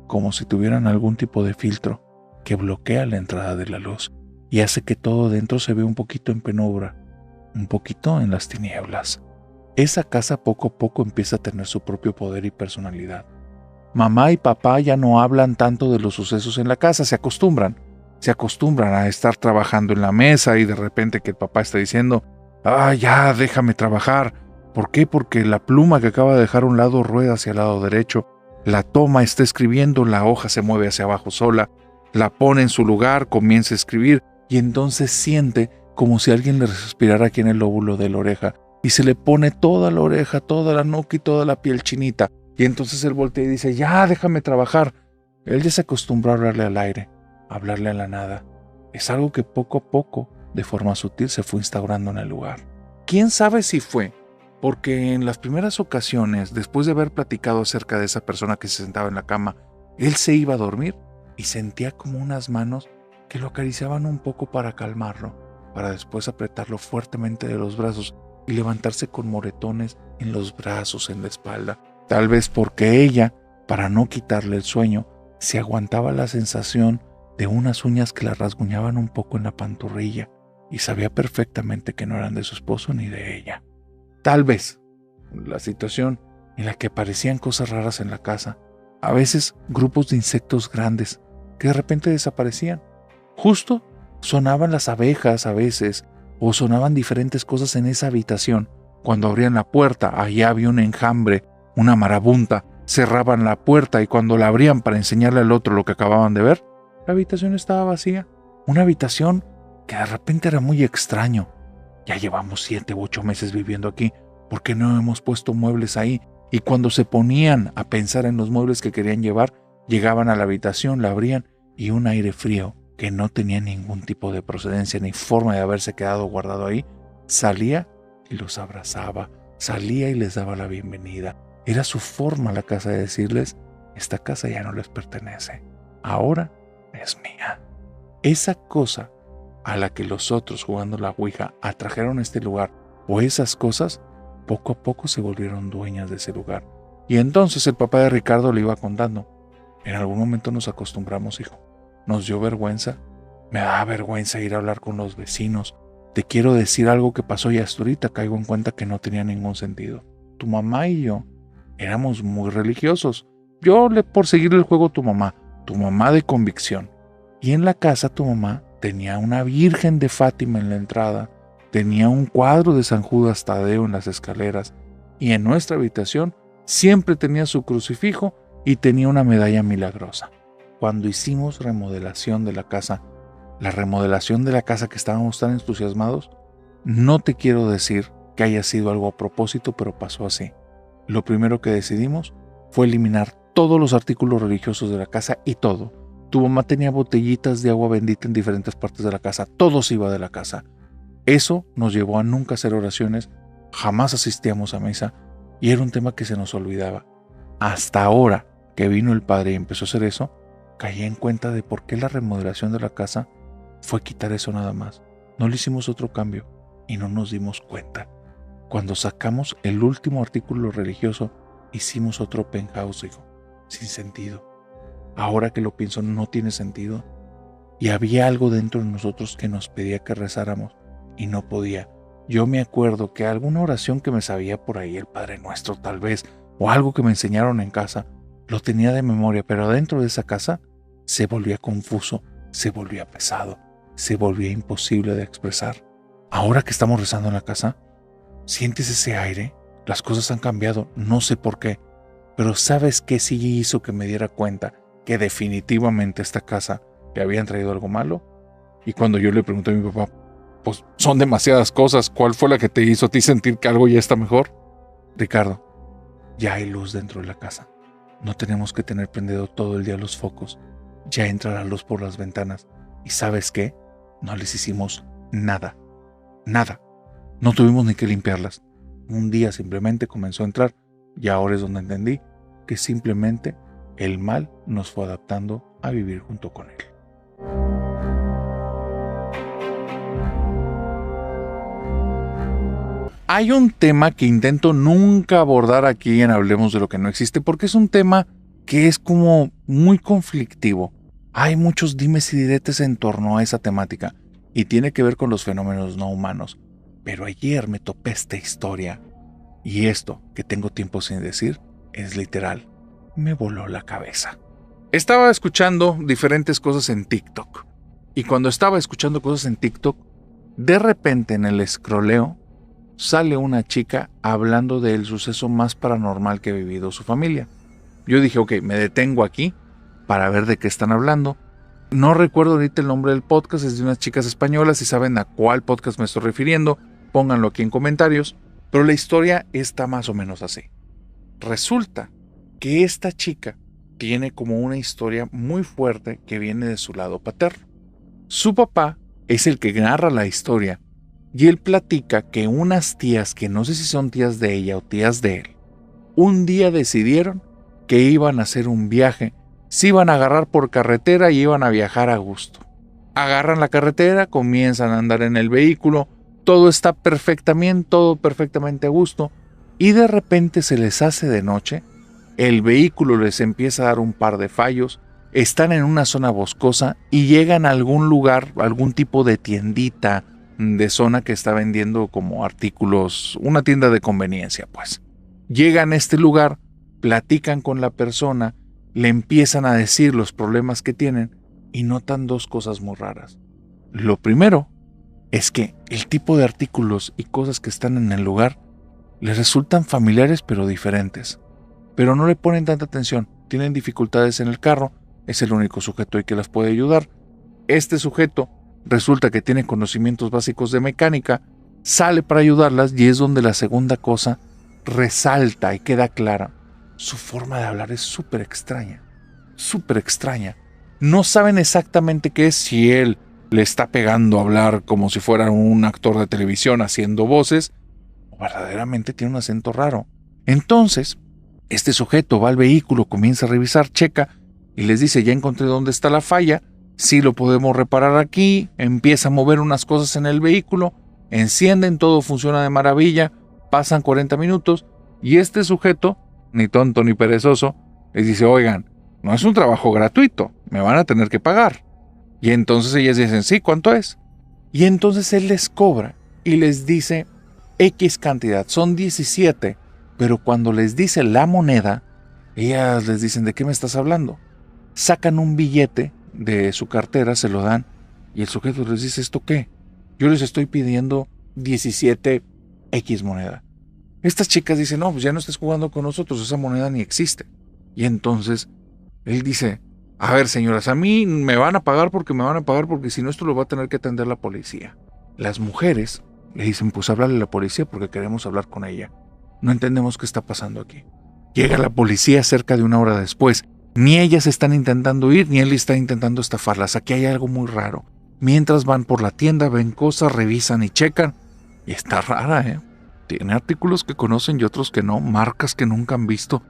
como si tuvieran algún tipo de filtro que bloquea la entrada de la luz y hace que todo dentro se vea un poquito en penumbra, un poquito en las tinieblas. Esa casa poco a poco empieza a tener su propio poder y personalidad. Mamá y papá ya no hablan tanto de los sucesos en la casa, se acostumbran a estar trabajando en la mesa y de repente que el papá está diciendo, ya, déjame trabajar. ¿Por qué? Porque la pluma que acaba de dejar a un lado rueda hacia el lado derecho, la toma, está escribiendo, la hoja se mueve hacia abajo sola, la pone en su lugar, comienza a escribir y entonces siente como si alguien le respirara aquí en el lóbulo de la oreja y se le pone toda la oreja, toda la nuca y toda la piel chinita. Y entonces él voltea y dice, ya, déjame trabajar. Él ya se acostumbró a hablarle al aire, a hablarle a la nada. Es algo que poco a poco, de forma sutil, se fue instaurando en el lugar. ¿Quién sabe si fue? Porque en las primeras ocasiones, después de haber platicado acerca de esa persona que se sentaba en la cama, él se iba a dormir y sentía como unas manos que lo acariciaban un poco para calmarlo, para después apretarlo fuertemente de los brazos y levantarse con moretones en los brazos, en la espalda. Tal vez porque ella, para no quitarle el sueño, se aguantaba la sensación de unas uñas que la rasguñaban un poco en la pantorrilla y sabía perfectamente que no eran de su esposo ni de ella. Tal vez la situación en la que aparecían cosas raras en la casa, a veces grupos de insectos grandes que de repente desaparecían. Justo sonaban las abejas a veces o sonaban diferentes cosas en esa habitación. Cuando abrían la puerta, allá había un enjambre, una marabunta, cerraban la puerta y cuando la abrían para enseñarle al otro lo que acababan de ver, la habitación estaba vacía. Una habitación que de repente era muy extraño. Ya llevamos 7 u 8 meses viviendo aquí, ¿por qué no hemos puesto muebles ahí? Y cuando se ponían a pensar en los muebles que querían llevar, llegaban a la habitación, la abrían y un aire frío, que no tenía ningún tipo de procedencia ni forma de haberse quedado guardado ahí, salía y los abrazaba, salía y les daba la bienvenida. Era su forma la casa de decirles, esta casa ya no les pertenece, ahora es mía. Esa cosa a la que los otros jugando la ouija atrajeron a este lugar, o esas cosas, poco a poco se volvieron dueñas de ese lugar. Y entonces el papá de Ricardo le iba contando, en algún momento nos acostumbramos, hijo, nos dio vergüenza, me da vergüenza ir a hablar con los vecinos, te quiero decir algo que pasó y hasta ahorita caigo en cuenta que no tenía ningún sentido. Tu mamá y yo éramos muy religiosos, por seguir el juego tu mamá de convicción, y en la casa tu mamá tenía una Virgen de Fátima en la entrada, tenía un cuadro de San Judas Tadeo en las escaleras, y en nuestra habitación siempre tenía su crucifijo y tenía una medalla milagrosa. Cuando hicimos remodelación de la casa, la remodelación de la casa que estábamos tan entusiasmados, no te quiero decir que haya sido algo a propósito, pero pasó así. Lo primero que decidimos fue eliminar todos los artículos religiosos de la casa y todo. Tu mamá tenía botellitas de agua bendita en diferentes partes de la casa, todo se iba de la casa. Eso nos llevó a nunca hacer oraciones, jamás asistíamos a misa y era un tema que se nos olvidaba. Hasta ahora que vino el padre y empezó a hacer eso, caí en cuenta de por qué la remodelación de la casa fue quitar eso nada más. No le hicimos otro cambio y no nos dimos cuenta. Cuando sacamos el último artículo religioso, hicimos otro penthouse, hijo, sin sentido. Ahora que lo pienso, no tiene sentido. Y había algo dentro de nosotros que nos pedía que rezáramos y no podía. Yo me acuerdo que alguna oración que me sabía por ahí, el Padre Nuestro tal vez, o algo que me enseñaron en casa, lo tenía de memoria, pero dentro de esa casa se volvía confuso, se volvía pesado, se volvía imposible de expresar. Ahora que estamos rezando en la casa, ¿sientes ese aire? Las cosas han cambiado, no sé por qué, pero ¿sabes qué sí hizo que me diera cuenta que definitivamente esta casa le habían traído algo malo? Y cuando yo le pregunté a mi papá, pues son demasiadas cosas, ¿cuál fue la que te hizo a ti sentir que algo ya está mejor? Ricardo, ya hay luz dentro de la casa. No tenemos que tener prendido todo el día los focos. Ya entra la luz por las ventanas. ¿Y sabes qué? No les hicimos nada, nada. No tuvimos ni que limpiarlas. Un día simplemente comenzó a entrar y ahora es donde entendí que simplemente el mal nos fue adaptando a vivir junto con él. Hay un tema que intento nunca abordar aquí en Hablemos de lo que no existe porque es un tema que es como muy conflictivo. Hay muchos dimes y diretes en torno a esa temática y tiene que ver con los fenómenos no humanos. Pero ayer me topé esta historia y esto que tengo tiempo sin decir es literal. Me voló la cabeza. Estaba escuchando diferentes cosas en TikTok y cuando estaba escuchando cosas en TikTok, de repente en el escroleo sale una chica hablando del suceso más paranormal que ha vivido su familia. Yo dije, ok, me detengo aquí para ver de qué están hablando. No recuerdo ahorita el nombre del podcast, es de unas chicas españolas. Si saben a cuál podcast me estoy refiriendo, pónganlo aquí en comentarios. Pero la historia está más o menos así. Resulta que esta chica tiene como una historia muy fuerte que viene de su lado paterno. Su papá es el que narra la historia y él platica que unas tías, que no sé si son tías de ella o tías de él, un día decidieron que iban a hacer un viaje, se iban a agarrar por carretera y iban a viajar a gusto. Agarran la carretera, comienzan a andar en el vehículo, todo está todo perfectamente a gusto, y de repente se les hace de noche, el vehículo les empieza a dar un par de fallos, están en una zona boscosa y llegan a algún lugar, algún tipo de tiendita, de zona que está vendiendo como artículos, una tienda de conveniencia, pues. Llegan a este lugar, platican con la persona, le empiezan a decir los problemas que tienen y notan dos cosas muy raras. Lo primero es que el tipo de artículos y cosas que están en el lugar les resultan familiares pero diferentes. Pero no le ponen tanta atención, tienen dificultades en el carro, es el único sujeto ahí que las puede ayudar. Este sujeto resulta que tiene conocimientos básicos de mecánica, sale para ayudarlas y es donde la segunda cosa resalta y queda clara. Su forma de hablar es súper extraña, súper extraña. No saben exactamente qué es, si él le está pegando a hablar como si fuera un actor de televisión haciendo voces, o verdaderamente tiene un acento raro. Entonces, este sujeto va al vehículo, comienza a revisar, checa y les dice, ya encontré dónde está la falla, sí lo podemos reparar aquí, empieza a mover unas cosas en el vehículo, encienden, todo funciona de maravilla, pasan 40 minutos y este sujeto, ni tonto ni perezoso, les dice, oigan, no es un trabajo gratuito, me van a tener que pagar. Y entonces ellas dicen, sí, ¿cuánto es? Y entonces él les cobra y les dice X cantidad, son 17, pero cuando les dice la moneda, ellas les dicen, ¿de qué me estás hablando? Sacan un billete de su cartera, se lo dan y el sujeto les dice, ¿esto qué? Yo les estoy pidiendo 17 X moneda. Estas chicas dicen, no, pues ya no estés jugando con nosotros, esa moneda ni existe. Y entonces él dice, a ver señoras, a mí me van a pagar porque si no esto lo va a tener que atender la policía. Las mujeres le dicen, pues háblale a la policía porque queremos hablar con ella. No entendemos qué está pasando aquí. Llega la policía cerca de una hora después. Ni ellas están intentando ir, ni él está intentando estafarlas. Aquí hay algo muy raro. Mientras van por la tienda, ven cosas, revisan y checan. Y está rara, ¿eh? Tiene artículos que conocen y otros que no, marcas que nunca han visto.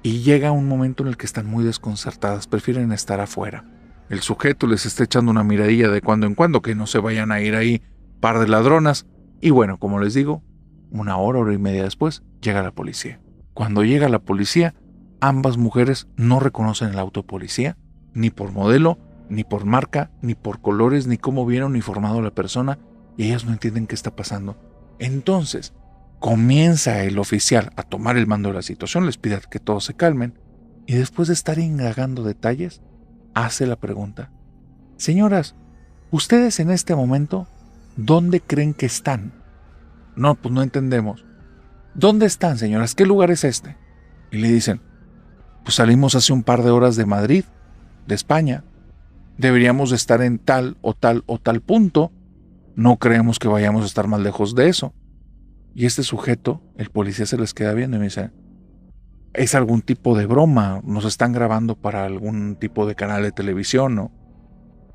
Y llega un momento en el que están muy desconcertadas, prefieren estar afuera. El sujeto les está echando una miradilla de cuando en cuando, que no se vayan a ir ahí par de ladronas. Y bueno, como les digo, una hora y media después, llega la policía. Cuando llega la policía, ambas mujeres no reconocen el auto policía, ni por modelo, ni por marca, ni por colores, ni cómo viene uniformado la persona, y ellas no entienden qué está pasando. Entonces, comienza el oficial a tomar el mando de la situación, les pide que todos se calmen, y después de estar indagando detalles, hace la pregunta, señoras, ¿ustedes en este momento dónde creen que están? No, pues no entendemos. ¿Dónde están, señoras? ¿Qué lugar es este? Y le dicen, pues salimos hace un par de horas de Madrid, de España. Deberíamos de estar en tal o tal o tal punto. No creemos que vayamos a estar más lejos de eso. Y este sujeto, el policía se les queda viendo y me dice, ¿es algún tipo de broma? ¿Nos están grabando para algún tipo de canal de televisión? ¿No?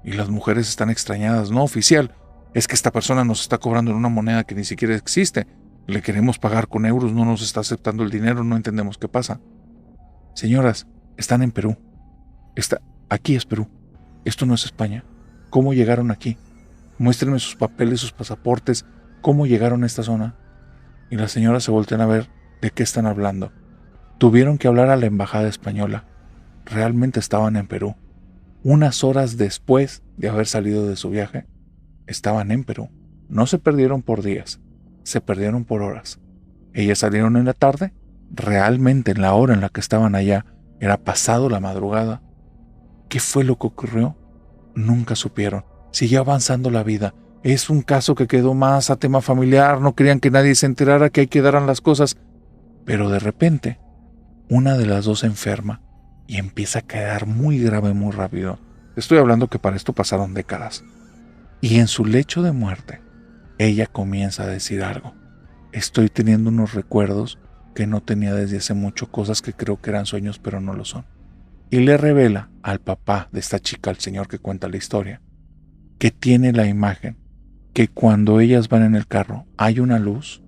Y las mujeres están extrañadas. No, oficial, es que esta persona nos está cobrando en una moneda que ni siquiera existe. Le queremos pagar con euros, no nos está aceptando el dinero, no entendemos qué pasa. Señoras, están en Perú. Aquí es Perú. Esto no es España. ¿Cómo llegaron aquí? Muéstrenme sus papeles, sus pasaportes. ¿Cómo llegaron a esta zona? Y las señoras se voltean a ver de qué están hablando. Tuvieron que hablar a la embajada española. Realmente estaban en Perú. Unas horas después de haber salido de su viaje, estaban en Perú. No se perdieron por días, se perdieron por horas. Ellas salieron en la tarde. Realmente en la hora en la que estaban allá era pasado la madrugada. ¿Qué fue lo que ocurrió? Nunca supieron. Siguió avanzando la vida. Es un caso que quedó más a tema familiar. No querían que nadie se enterara, que ahí quedaran las cosas. Pero de repente, una de las dos enferma y empieza a quedar muy grave muy rápido. Estoy hablando que para esto pasaron décadas. Y en su lecho de muerte, ella comienza a decir algo. Estoy teniendo unos recuerdos que no tenía desde hace mucho, cosas que creo que eran sueños pero no lo son. Y le revela al papá de esta chica, al señor que cuenta la historia, que tiene la imagen, que cuando ellas van en el carro hay una luz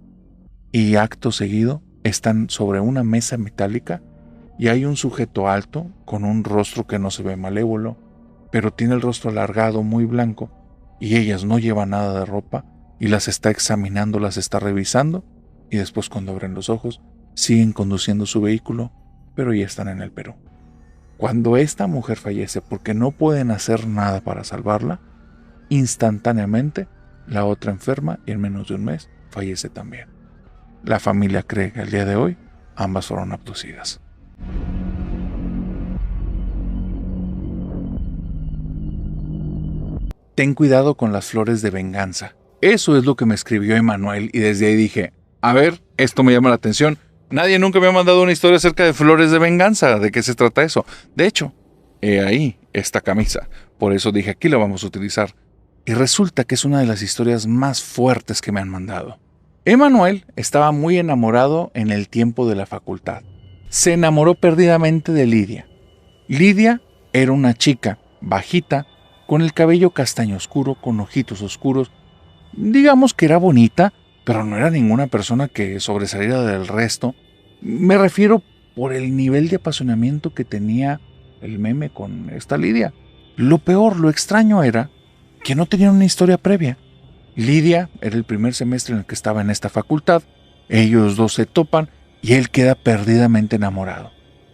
y acto seguido están sobre una mesa metálica y hay un sujeto alto con un rostro que no se ve malévolo, pero tiene el rostro alargado, muy blanco, y ellas no llevan nada de ropa y las está examinando, las está revisando, y después cuando abren los ojos siguen conduciendo su vehículo, pero ya están en el Perú. Cuando esta mujer fallece porque no pueden hacer nada para salvarla, instantáneamente la otra enferma y en menos de un mes fallece también. La familia cree que al día de hoy ambas fueron abducidas. Ten cuidado con las flores de venganza. Eso es lo que me escribió Emanuel y desde ahí dije, a ver, esto me llama la atención. Nadie nunca me ha mandado una historia acerca de flores de venganza. ¿De qué se trata eso? De hecho, he ahí esta camisa. Por eso dije, aquí la vamos a utilizar. Y resulta que es una de las historias más fuertes que me han mandado. Emanuel estaba muy enamorado en el tiempo de la facultad. Se enamoró perdidamente de Lidia. Lidia era una chica bajita, con el cabello castaño oscuro, con ojitos oscuros. Digamos que era bonita, pero no era ninguna persona que sobresaliera del resto. Me refiero por el nivel de apasionamiento que tenía el meme con esta Lidia. Lo peor, lo extraño era que no tenían una historia previa. Lidia era el primer semestre en el que estaba en esta facultad. Ellos dos se topan y él queda perdidamente enamorado.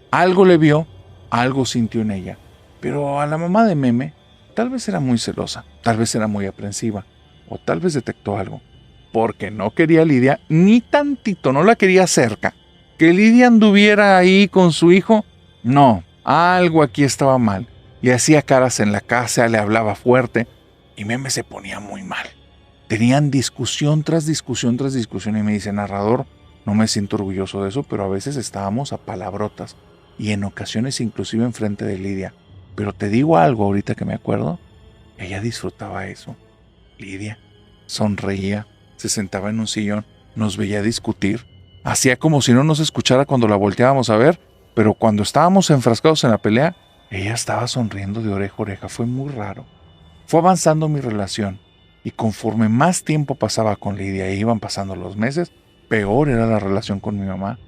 Algo le vio, algo sintió en ella. Pero a la mamá de meme tal vez era muy celosa, tal vez era muy aprensiva, o tal vez detectó algo. Porque no quería a Lidia, ni tantito, no la quería cerca. Que Lidia anduviera ahí con su hijo, no, algo aquí estaba mal. Y hacía caras en la casa, le hablaba fuerte, y Meme se ponía muy mal. Tenían discusión tras discusión tras discusión, y me dice, narrador, no me siento orgulloso de eso, pero a veces estábamos a palabrotas, y en ocasiones inclusive enfrente de Lidia. Pero te digo algo ahorita que me acuerdo, ella disfrutaba eso. Lidia sonreía, se sentaba en un sillón, nos veía discutir, hacía como si no nos escuchara cuando la volteábamos a ver, pero cuando estábamos enfrascados en la pelea, ella estaba sonriendo de oreja a oreja. Fue muy raro. Fue avanzando mi relación, y conforme más tiempo pasaba con Lidia e iban pasando los meses, peor era la relación con mi mamá,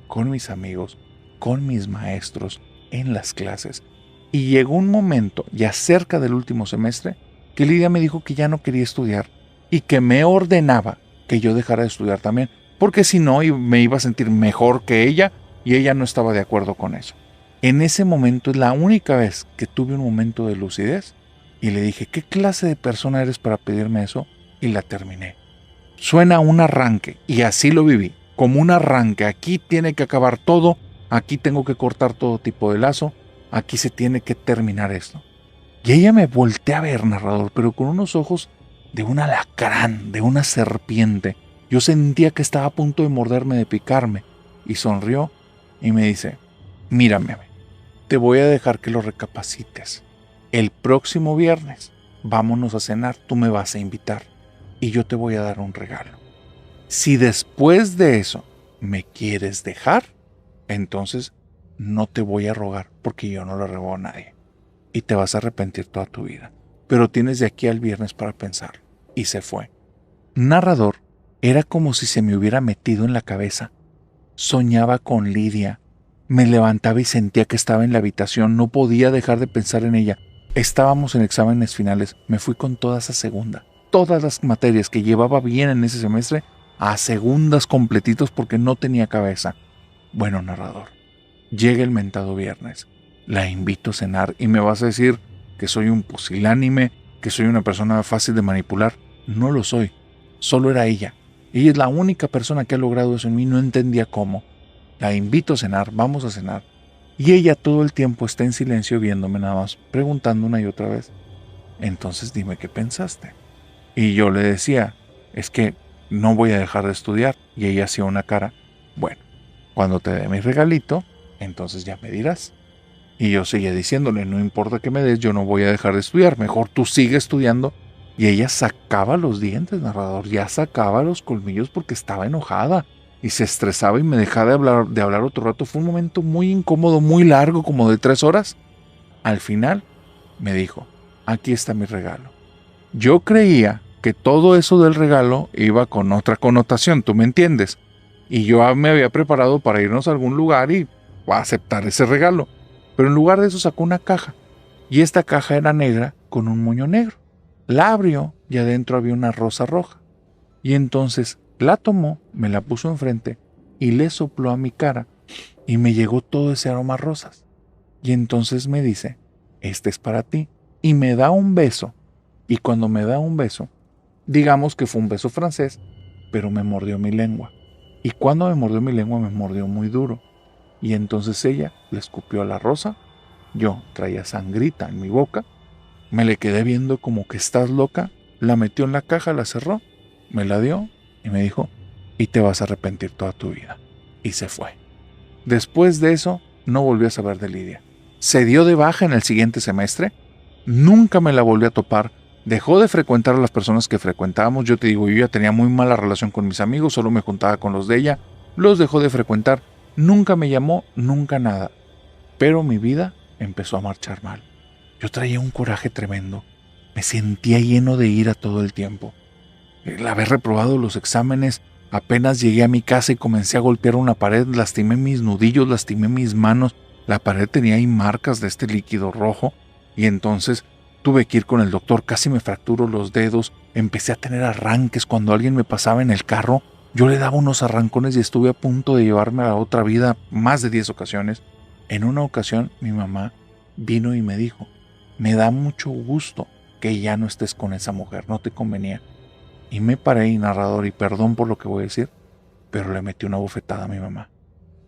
con mis amigos, con mis maestros, en las clases. Y llegó un momento, ya cerca del último semestre, que Lidia me dijo que ya no quería estudiar y que me ordenaba que yo dejara de estudiar también, porque si no me iba a sentir mejor que ella y ella no estaba de acuerdo con eso. En ese momento es la única vez que tuve un momento de lucidez y le dije, ¿qué clase de persona eres para pedirme eso? Y la terminé. Suena un arranque y así lo viví, como un arranque. Aquí tiene que acabar todo, aquí tengo que cortar todo tipo de lazo, aquí se tiene que terminar esto. Y ella me voltea a ver, narrador, pero con unos ojos de un alacrán, de una serpiente. Yo sentía que estaba a punto de morderme, de picarme, y sonrió y me dice, mírame, te voy a dejar que lo recapacites. El próximo viernes vámonos a cenar, tú me vas a invitar y yo te voy a dar un regalo. Si después de eso me quieres dejar, entonces no te voy a rogar porque yo no le robo a nadie y te vas a arrepentir toda tu vida. pero tienes de aquí al viernes para pensarlo. Y se fue. Narrador, era como si se me hubiera metido en la cabeza. Soñaba con Lidia. Me levantaba y sentía que estaba en la habitación. No podía dejar de pensar en ella. Estábamos en exámenes finales. Me fui con todas a segunda. Todas las materias que llevaba bien en ese semestre a segundas completitos porque no tenía cabeza. Bueno, narrador, llega el mentado viernes. La invito a cenar y me vas a decir que soy un pusilánime, que soy una persona fácil de manipular. No lo soy. Solo era ella. Ella es la única persona que ha logrado eso en mí. No entendía cómo. La invito a cenar, vamos a cenar. Y ella todo el tiempo está en silencio viéndome nada más, preguntando una y otra vez. Entonces dime qué pensaste. Y yo le decía, es que no voy a dejar de estudiar. Y ella hacía una cara, bueno, cuando te dé mi regalito, entonces ya me dirás. Y yo seguía diciéndole, no importa que me des, yo no voy a dejar de estudiar, mejor tú sigue estudiando. Y ella sacaba los dientes, narrador, ya sacaba los colmillos porque estaba enojada. Y se estresaba y me dejaba de hablar otro rato. Fue un momento muy incómodo, muy largo, como de 3 horas. Al final me dijo, aquí está mi regalo. Yo creía que todo eso del regalo iba con otra connotación, ¿tú me entiendes? Y yo me había preparado para irnos a algún lugar y aceptar ese regalo. Pero en lugar de eso sacó una caja. Y esta caja era negra con un moño negro. La abrió y adentro había una rosa roja. Y entonces la tomó, me la puso enfrente y le sopló a mi cara y me llegó todo ese aroma a rosas. Y entonces me dice, este es para ti. Y me da un beso. Y cuando me da un beso, digamos que fue un beso francés, pero me mordió mi lengua. Y cuando me mordió mi lengua, me mordió muy duro. Y entonces ella le escupió a la rosa. Yo traía sangrita en mi boca. Me le quedé viendo como que estás loca. La metió en la caja, la cerró, me la dio y me dijo, y te vas a arrepentir toda tu vida. Y se fue. Después de eso, no volví a saber de Lidia. Se dio de baja en el siguiente semestre. Nunca me la volví a topar. Dejó de frecuentar a las personas que frecuentábamos. Yo te digo, yo ya tenía muy mala relación con mis amigos, solo me juntaba con los de ella. Los dejó de frecuentar. Nunca me llamó, nunca nada. Pero mi vida empezó a marchar mal. Yo traía un coraje tremendo. Me sentía lleno de ira todo el tiempo. El haber reprobado los exámenes, apenas llegué a mi casa y comencé a golpear una pared, lastimé mis nudillos, lastimé mis manos. La pared tenía ahí marcas de este líquido rojo y entonces tuve que ir con el doctor, casi me fracturo los dedos, empecé a tener arranques cuando alguien me pasaba en el carro. Yo le daba unos arrancones y estuve a punto de llevarme a la otra vida más de 10 ocasiones. En una ocasión mi mamá vino y me dijo, me da mucho gusto que ya no estés con esa mujer, no te convenía. Y me paré y narrador, y perdón por lo que voy a decir, pero le metí una bofetada a mi mamá.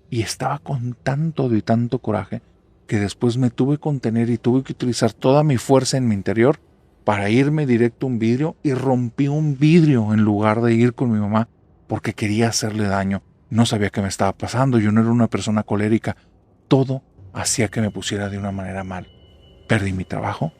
Y estaba con tanto odio y tanto coraje que después me tuve que contener y tuve que utilizar toda mi fuerza en mi interior para irme directo a un vidrio y rompí un vidrio en lugar de ir con mi mamá porque quería hacerle daño. No sabía qué me estaba pasando, yo no era una persona colérica. Todo hacía que me pusiera de una manera mal. Perdí mi trabajo,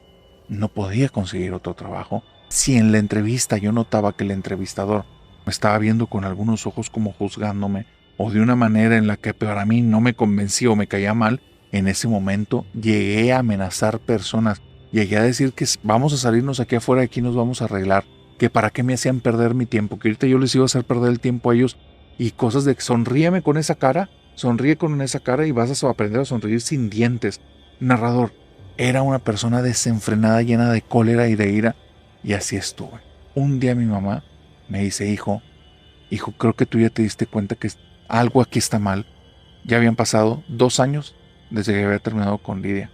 no podía conseguir otro trabajo. Si en la entrevista yo notaba que el entrevistador me estaba viendo con algunos ojos como juzgándome o de una manera en la que para mí no me convencía o me caía mal, en ese momento llegué a amenazar personas. Llegué a decir que vamos a salirnos aquí afuera, aquí nos vamos a arreglar, que para qué me hacían perder mi tiempo, que ahorita yo les iba a hacer perder el tiempo a ellos y cosas de sonríeme con esa cara, sonríe con esa cara y vas a aprender a sonreír sin dientes. Narrador, era una persona desenfrenada, llena de cólera y de ira. Y así estuve. Un día mi mamá me dice, hijo, creo que tú ya te diste cuenta que algo aquí está mal. Ya habían pasado 2 años desde que había terminado con Lidia.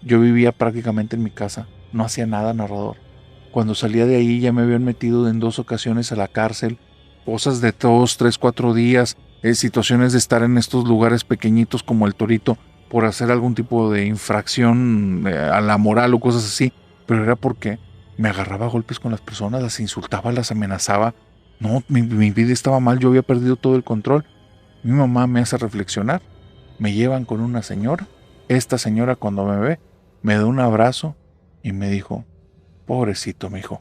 Yo vivía prácticamente en mi casa, no hacía nada, narrador. Cuando salía de ahí ya me habían metido en 2 ocasiones a la cárcel, cosas de 2, 3, 4 días, situaciones de estar en estos lugares pequeñitos como el Torito por hacer algún tipo de infracción a la moral o cosas así, pero era porque me agarraba a golpes con las personas, las insultaba, las amenazaba. No, mi vida estaba mal, yo había perdido todo el control. Mi mamá me hace reflexionar. Me llevan con una señora. Esta señora cuando me ve, me da un abrazo y me dijo, pobrecito, mijo,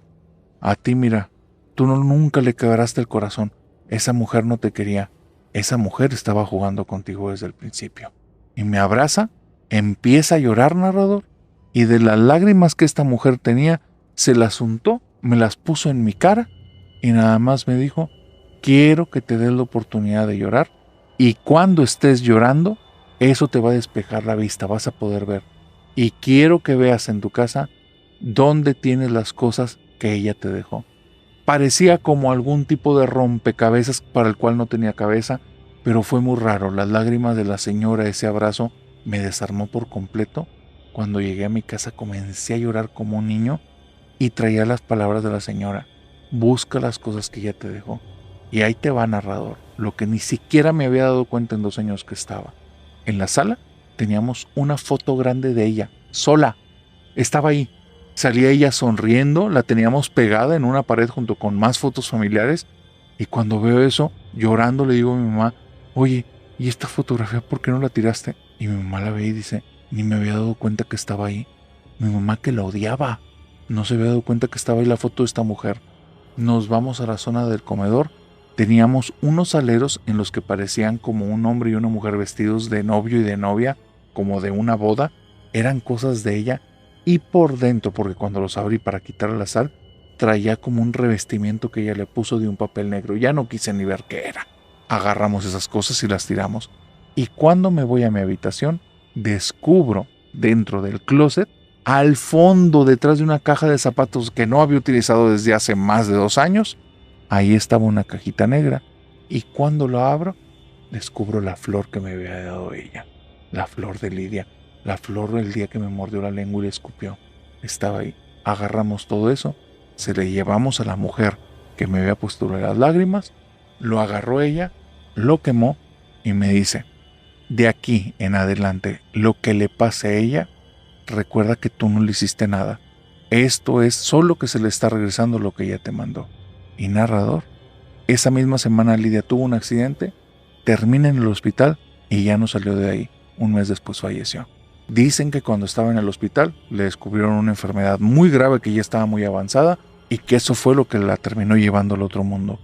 a ti mira, tú nunca le quebraste el corazón. Esa mujer no te quería. Esa mujer estaba jugando contigo desde el principio. Y me abraza, empieza a llorar, narrador, y de las lágrimas que esta mujer tenía, se las untó, me las puso en mi cara y nada más me dijo: quiero que te des la oportunidad de llorar y cuando estés llorando, eso te va a despejar la vista, vas a poder ver. Y quiero que veas en tu casa dónde tienes las cosas que ella te dejó. Parecía como algún tipo de rompecabezas para el cual no tenía cabeza, pero fue muy raro. Las lágrimas de la señora, ese abrazo, me desarmó por completo. Cuando llegué a mi casa comencé a llorar como un niño y traía las palabras de la señora: busca las cosas que ella te dejó. Y ahí te va, narrador, lo que ni siquiera me había dado cuenta en 2 años que estaba. En la sala teníamos una foto grande de ella, sola. Estaba ahí. Salía ella sonriendo, la teníamos pegada en una pared junto con más fotos familiares. Y cuando veo eso, llorando, le digo a mi mamá: oye, ¿y esta fotografía por qué no la tiraste? Y mi mamá la ve y dice: ni me había dado cuenta que estaba ahí. Mi mamá, que la odiaba, no se había dado cuenta que estaba ahí la foto de esta mujer. Nos vamos a la zona del comedor. Teníamos unos aleros en los que parecían como un hombre y una mujer vestidos de novio y de novia, como de una boda. Eran cosas de ella. Y por dentro, porque cuando los abrí para quitarle la sal, traía como un revestimiento que ella le puso de un papel negro. Ya no quise ni ver qué era. Agarramos esas cosas y las tiramos. Y cuando me voy a mi habitación, descubro dentro del closet, al fondo, detrás de una caja de zapatos que no había utilizado desde hace más de 2 años, ahí estaba una cajita negra. Y cuando lo abro, descubro la flor que me había dado ella. La flor de Lidia. La flor del día que me mordió la lengua y le escupió. Estaba ahí. Agarramos todo eso, se le llevamos a la mujer que me había puesto las lágrimas, lo agarró ella, lo quemó y me dice: de aquí en adelante, lo que le pase a ella, recuerda que tú no le hiciste nada. Esto es solo que se le está regresando lo que ella te mandó. Y narrador, esa misma semana Lidia tuvo un accidente, termina en el hospital y ya no salió de ahí. Un mes después falleció. Dicen que cuando estaba en el hospital le descubrieron una enfermedad muy grave que ya estaba muy avanzada y que eso fue lo que la terminó llevando al otro mundo.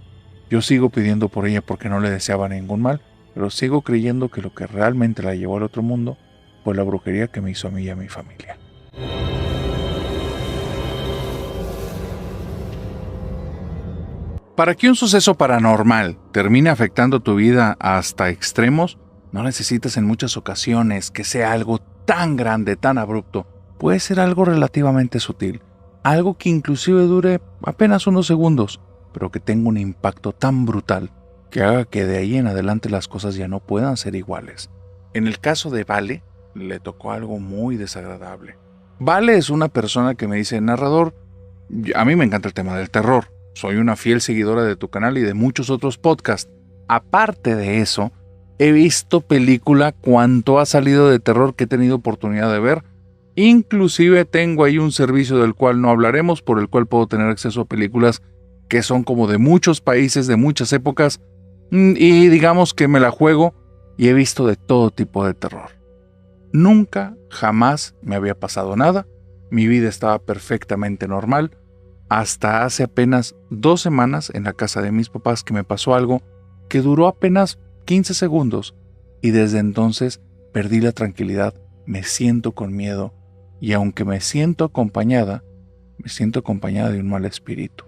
Yo sigo pidiendo por ella porque no le deseaba ningún mal, pero sigo creyendo que lo que realmente la llevó al otro mundo fue la brujería que me hizo a mí y a mi familia. Para que un suceso paranormal termine afectando tu vida hasta extremos, no necesitas en muchas ocasiones que sea algo tan grande, tan abrupto. Puede ser algo relativamente sutil, algo que inclusive dure apenas unos segundos, pero que tenga un impacto tan brutal que haga que de ahí en adelante las cosas ya no puedan ser iguales. En el caso de Vale, le tocó algo muy desagradable. Vale es una persona que me dice: narrador, a mí me encanta el tema del terror. Soy una fiel seguidora de tu canal y de muchos otros podcasts. Aparte de eso, he visto película cuanto ha salido de terror que he tenido oportunidad de ver. Inclusive tengo ahí un servicio del cual no hablaremos, por el cual puedo tener acceso a películas que son como de muchos países, de muchas épocas, y digamos que me la juego y he visto de todo tipo de terror. Nunca, jamás me había pasado nada. Mi vida estaba perfectamente normal. Hasta hace apenas 2 semanas en la casa de mis papás que me pasó algo que duró apenas 15 segundos y desde entonces perdí la tranquilidad, me siento con miedo y aunque me siento acompañada de un mal espíritu.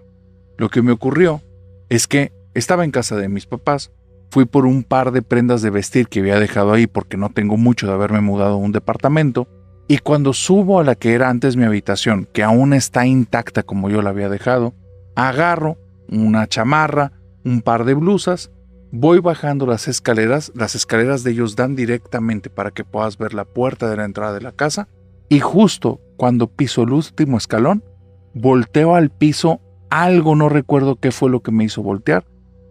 Lo que me ocurrió es que estaba en casa de mis papás, fui por un par de prendas de vestir que había dejado ahí porque no tengo mucho de haberme mudado a un departamento, y cuando subo a la que era antes mi habitación, que aún está intacta como yo la había dejado, agarro una chamarra, un par de blusas, voy bajando las escaleras de ellos dan directamente para que puedas ver la puerta de la entrada de la casa, y justo cuando piso el último escalón, volteo al piso, algo no recuerdo qué fue lo que me hizo voltear,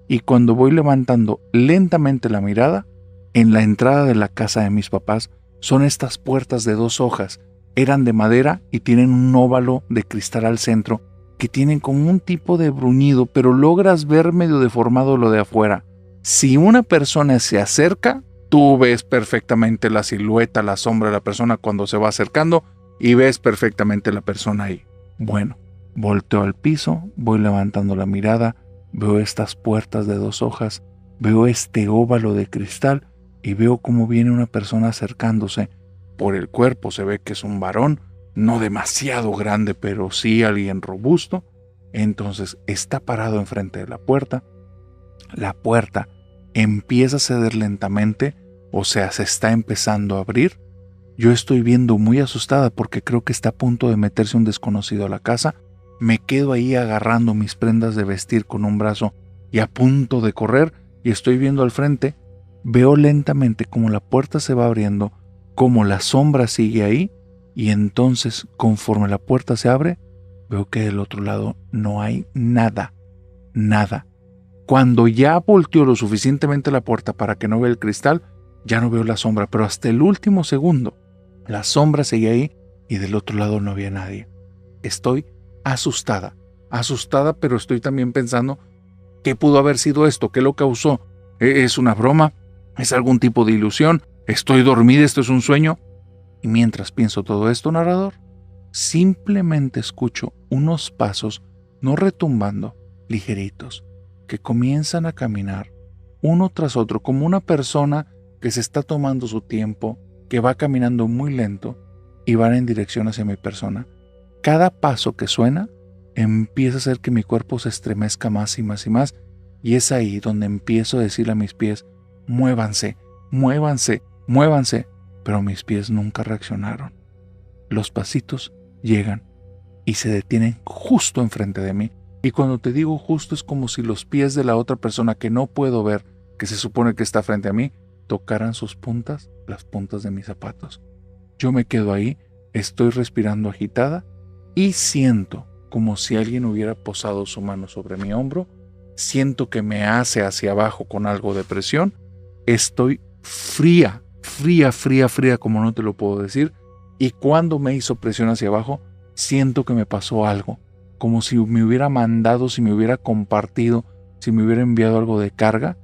y cuando voy levantando lentamente la mirada, en la entrada de la casa de mis papás son estas puertas de 2 hojas, eran de madera y tienen un óvalo de cristal al centro, que tienen como un tipo de bruñido, pero logras ver medio deformado lo de afuera. Si una persona se acerca, tú ves perfectamente la silueta, la sombra de la persona cuando se va acercando y ves perfectamente la persona ahí. Bueno, volteo al piso, voy levantando la mirada, veo estas puertas de 2 hojas, veo este óvalo de cristal y veo cómo viene una persona acercándose. Por el cuerpo se ve que es un varón, no demasiado grande, pero sí alguien robusto. Entonces está parado enfrente de la puerta empieza a ceder lentamente, o sea, se está empezando a abrir. Yo estoy viendo muy asustada porque creo que está a punto de meterse un desconocido a la casa. Me quedo ahí agarrando mis prendas de vestir con un brazo y a punto de correr, y estoy viendo al frente. Veo lentamente como la puerta se va abriendo, como la sombra sigue ahí, y entonces, conforme la puerta se abre, veo que del otro lado no hay nada. Cuando ya volteó lo suficientemente la puerta para que no vea el cristal, ya no veo la sombra, pero hasta el último segundo, la sombra seguía ahí y del otro lado no había nadie. Estoy asustada, pero estoy también pensando, ¿qué pudo haber sido esto? ¿Qué lo causó? ¿Es una broma? ¿Es algún tipo de ilusión? ¿Estoy dormida? ¿Esto es un sueño? Y mientras pienso todo esto, narrador, simplemente escucho unos pasos, no retumbando, ligeritos, que comienzan a caminar uno tras otro, como una persona que se está tomando su tiempo, que va caminando muy lento y van en dirección hacia mi persona. Cada paso que suena empieza a hacer que mi cuerpo se estremezca más y más y más, y es ahí donde empiezo a decirle a mis pies, muévanse, muévanse, muévanse, pero mis pies nunca reaccionaron. Los pasitos llegan y se detienen justo enfrente de mí, y cuando te digo justo es como si los pies de la otra persona que no puedo ver, que se supone que está frente a mí, tocaran sus puntas, las puntas de mis zapatos. Yo me quedo ahí, estoy respirando agitada y siento como si alguien hubiera posado su mano sobre mi hombro. Siento que me hace hacia abajo con algo de presión. Estoy fría como no te lo puedo decir. Y cuando me hizo presión hacia abajo, siento que me pasó algo, como si me hubiera mandado, si me hubiera compartido, si me hubiera enviado algo de carga.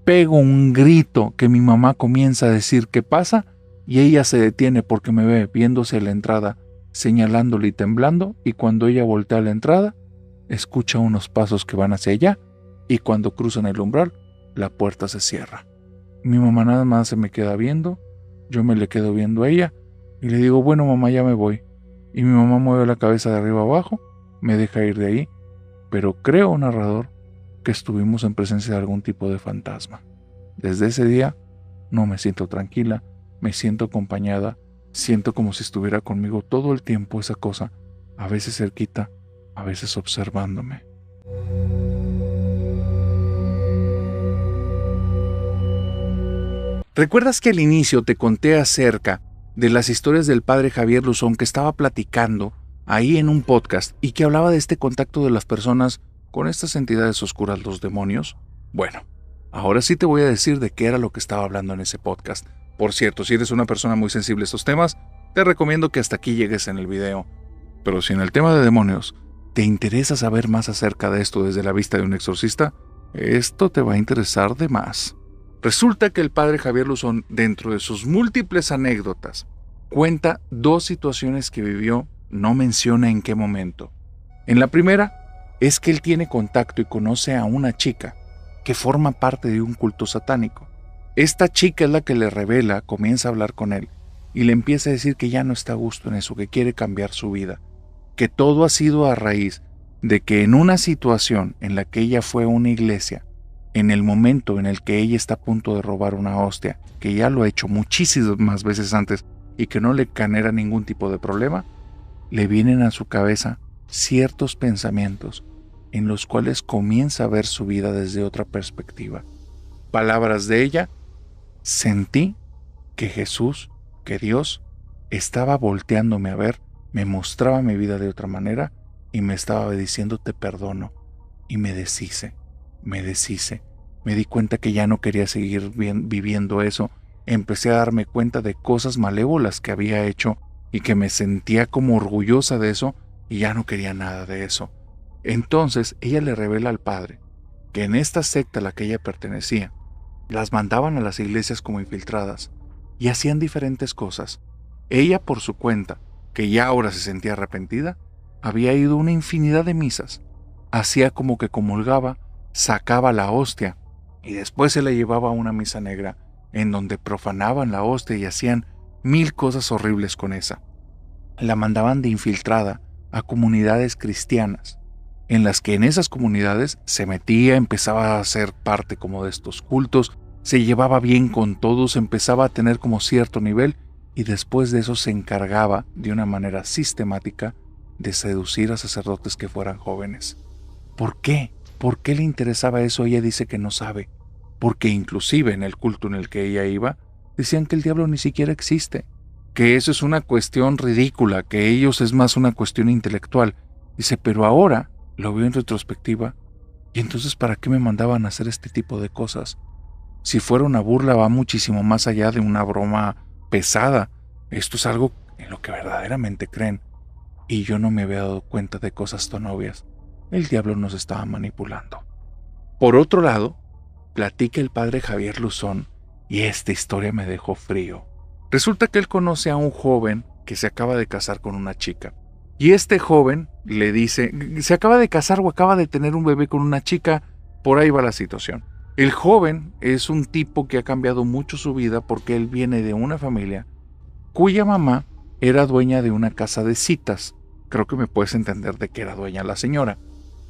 Pego un grito que mi mamá comienza a decir ¿qué pasa? Y ella se detiene porque me ve viéndose a la entrada, señalándole y temblando, y cuando ella voltea a la entrada, escucha unos pasos que van hacia allá, y cuando cruzan el umbral, la puerta se cierra. Mi mamá nada más se me queda viendo, yo me le quedo viendo a ella, y le digo, bueno mamá, ya me voy. Y mi mamá mueve la cabeza de arriba abajo, me deja ir de ahí, pero creo, narrador, que estuvimos en presencia de algún tipo de fantasma. Desde ese día no me siento tranquila, me siento acompañada, siento como si estuviera conmigo todo el tiempo esa cosa, a veces cerquita, a veces observándome. ¿Recuerdas que al inicio te conté acerca de las historias del padre Javier Luzón que estaba platicando ahí en un podcast y que hablaba de este contacto de las personas con estas entidades oscuras, los demonios? Bueno, ahora sí te voy a decir de qué era lo que estaba hablando en ese podcast. Por cierto, si eres una persona muy sensible a estos temas, te recomiendo que hasta aquí llegues en el video. Pero si en el tema de demonios te interesa saber más acerca de esto desde la vista de un exorcista, esto te va a interesar de más. Resulta que el padre Javier Luzón, dentro de sus múltiples anécdotas, cuenta dos situaciones que vivió, no menciona en qué momento. En la primera, es que él tiene contacto y conoce a una chica que forma parte de un culto satánico. Esta chica es la que le revela, comienza a hablar con él y le empieza a decir que ya no está a gusto en eso, que quiere cambiar su vida, que todo ha sido a raíz de que en una situación en la que ella fue a una iglesia, en el momento en el que ella está a punto de robar una hostia, que ya lo ha hecho muchísimas veces antes y que no le genera ningún tipo de problema, le vienen a su cabeza ciertos pensamientos en los cuales comienza a ver su vida desde otra perspectiva. Palabras de ella: sentí que Jesús, que Dios, estaba volteándome a ver, me mostraba mi vida de otra manera y me estaba diciendo te perdono. Y me deshice. Me di cuenta que ya no quería seguir viviendo eso. Empecé a darme cuenta de cosas malévolas que había hecho y que me sentía como orgullosa de eso y ya no quería nada de eso. Entonces ella le revela al padre que en esta secta a la que ella pertenecía, las mandaban a las iglesias como infiltradas y hacían diferentes cosas. Ella, por su cuenta, que ya ahora se sentía arrepentida, había ido a una infinidad de misas. Hacía como que comulgaba, sacaba la hostia y después se la llevaba a una misa negra en donde profanaban la hostia y hacían 1000 cosas horribles con esa. la mandaban de infiltrada a comunidades cristianas, en las que en esas comunidades se metía, empezaba a ser parte como de estos cultos, se llevaba bien con todos, empezaba a tener como cierto nivel y después de eso se encargaba de una manera sistemática de seducir a sacerdotes que fueran jóvenes. ¿Por qué? ¿Por qué le interesaba eso? Ella dice que no sabe, porque inclusive en el culto en el que ella iba, decían que el diablo ni siquiera existe, que eso es una cuestión ridícula, que ellos es más una cuestión intelectual. Dice, pero ahora lo veo en retrospectiva, y entonces ¿para qué me mandaban a hacer este tipo de cosas? Si fuera una burla va muchísimo más allá de una broma pesada. Esto es algo en lo que verdaderamente creen, y yo no me había dado cuenta de cosas tan obvias. El diablo nos estaba manipulando. Por otro lado, platica el padre Javier Luzón, y esta historia me dejó frío. Resulta que él conoce a un joven que se acaba de casar con una chica. Y este joven le dice, se acaba de casar o acaba de tener un bebé con una chica, por ahí va la situación. El joven es un tipo que ha cambiado mucho su vida porque él viene de una familia cuya mamá era dueña de una casa de citas. Creo que me puedes entender de qué era dueña la señora.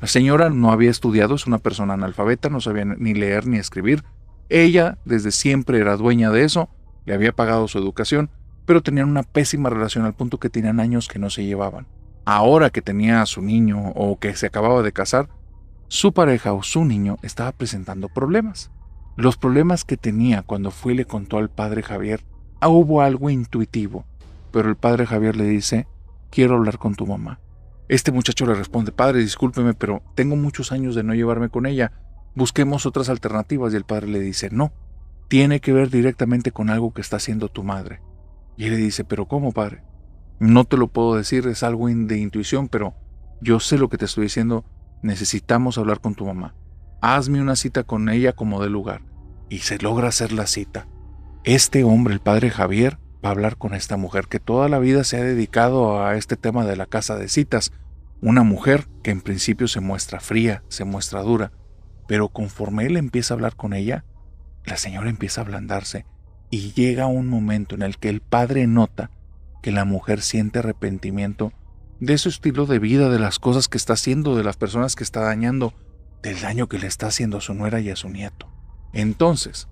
La señora no había estudiado, es una persona analfabeta, no sabía ni leer ni escribir. Ella desde siempre era dueña de eso, le había pagado su educación, pero tenían una pésima relación al punto que tenían años que no se llevaban. Ahora que tenía a su niño o que se acababa de casar, su pareja o su niño estaba presentando problemas. Los problemas que tenía cuando fue y le contó al padre Javier, hubo algo intuitivo, pero el padre Javier le dice, quiero hablar con tu mamá. Este muchacho le responde, padre, discúlpeme, pero tengo muchos años de no llevarme con ella, busquemos otras alternativas. Y el padre le dice, no, tiene que ver directamente con algo que está haciendo tu madre. Y él le dice, pero ¿cómo, padre? No te lo puedo decir, es algo de intuición, pero yo sé lo que te estoy diciendo, necesitamos hablar con tu mamá. Hazme una cita con ella como de lugar. Y se logra hacer la cita. Este hombre, el padre Javier, va a hablar con esta mujer que toda la vida se ha dedicado a este tema de la casa de citas. Una mujer que en principio se muestra fría, se muestra dura, pero conforme él empieza a hablar con ella, la señora empieza a ablandarse y llega un momento en el que el padre nota que la mujer siente arrepentimiento de su estilo de vida, de las cosas que está haciendo, de las personas que está dañando, del daño que le está haciendo a su nuera y a su nieto. Entonces,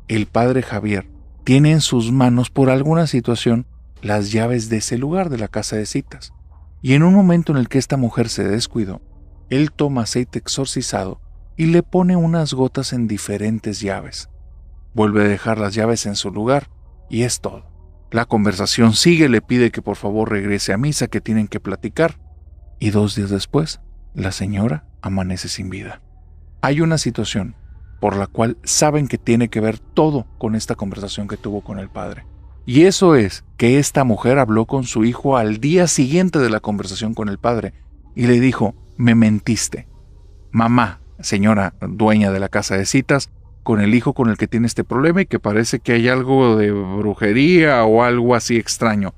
el padre Javier tiene en sus manos por alguna situación las llaves de ese lugar, de la casa de citas. Y en un momento en el que esta mujer se descuidó, él toma aceite exorcizado y le pone unas gotas en diferentes llaves. Vuelve a dejar las llaves en su lugar y es todo. La conversación sigue, le pide que por favor regrese a misa, que tienen que platicar. Y 2 días después, la señora amanece sin vida. Hay una situación por la cual saben que tiene que ver todo con esta conversación que tuvo con el padre. Y eso es que esta mujer habló con su hijo al día siguiente de la conversación con el padre y le dijo, me mentiste. Mamá, señora dueña de la casa de citas, con el hijo con el que tiene este problema y que parece que hay algo de brujería o algo así extraño.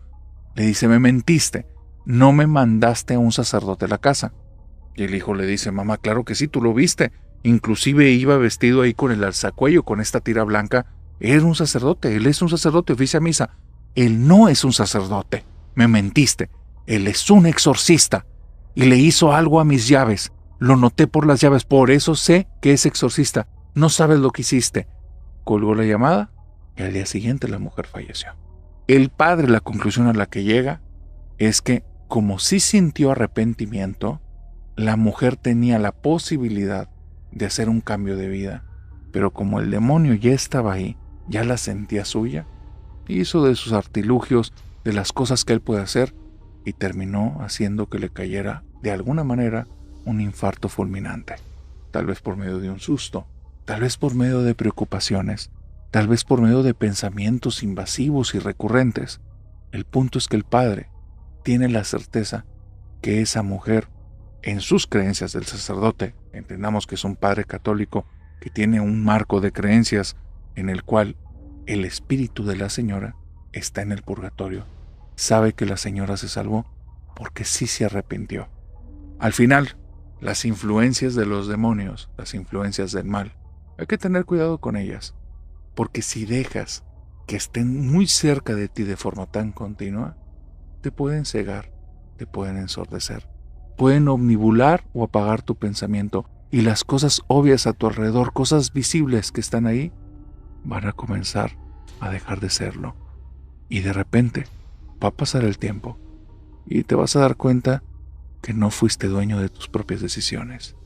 Le dice, me mentiste, no me mandaste a un sacerdote a la casa. Y el hijo le dice, mamá, claro que sí, tú lo viste. Inclusive iba vestido ahí con el alzacuello, con esta tira blanca. Era un sacerdote, él es un sacerdote, oficia misa. Él no es un sacerdote, me mentiste. Él es un exorcista y le hizo algo a mis llaves. Lo noté por las llaves, por eso sé que es exorcista. No sabes lo que hiciste. Colgó la llamada y al día siguiente la mujer falleció. El padre, la conclusión a la que llega es que, como sí sintió arrepentimiento, la mujer tenía la posibilidad de hacer un cambio de vida, pero como el demonio ya estaba ahí, ya la sentía suya, hizo de sus artilugios, de las cosas que él puede hacer, y terminó haciendo que le cayera, de alguna manera, un infarto fulminante. Tal vez por medio de un susto, tal vez por medio de preocupaciones, tal vez por medio de pensamientos invasivos y recurrentes. El punto es que el padre tiene la certeza que esa mujer, en sus creencias del sacerdote, entendamos que es un padre católico que tiene un marco de creencias en el cual el espíritu de la señora está en el purgatorio. Sabe que la señora se salvó porque sí se arrepintió. Al final, las influencias de los demonios, las influencias del mal, hay que tener cuidado con ellas, porque si dejas que estén muy cerca de ti de forma tan continua, te pueden cegar, te pueden ensordecer, pueden omnibular o apagar tu pensamiento, y las cosas obvias a tu alrededor, cosas visibles que están ahí, van a comenzar a dejar de serlo. Y de repente va a pasar el tiempo y te vas a dar cuenta que no fuiste dueño de tus propias decisiones.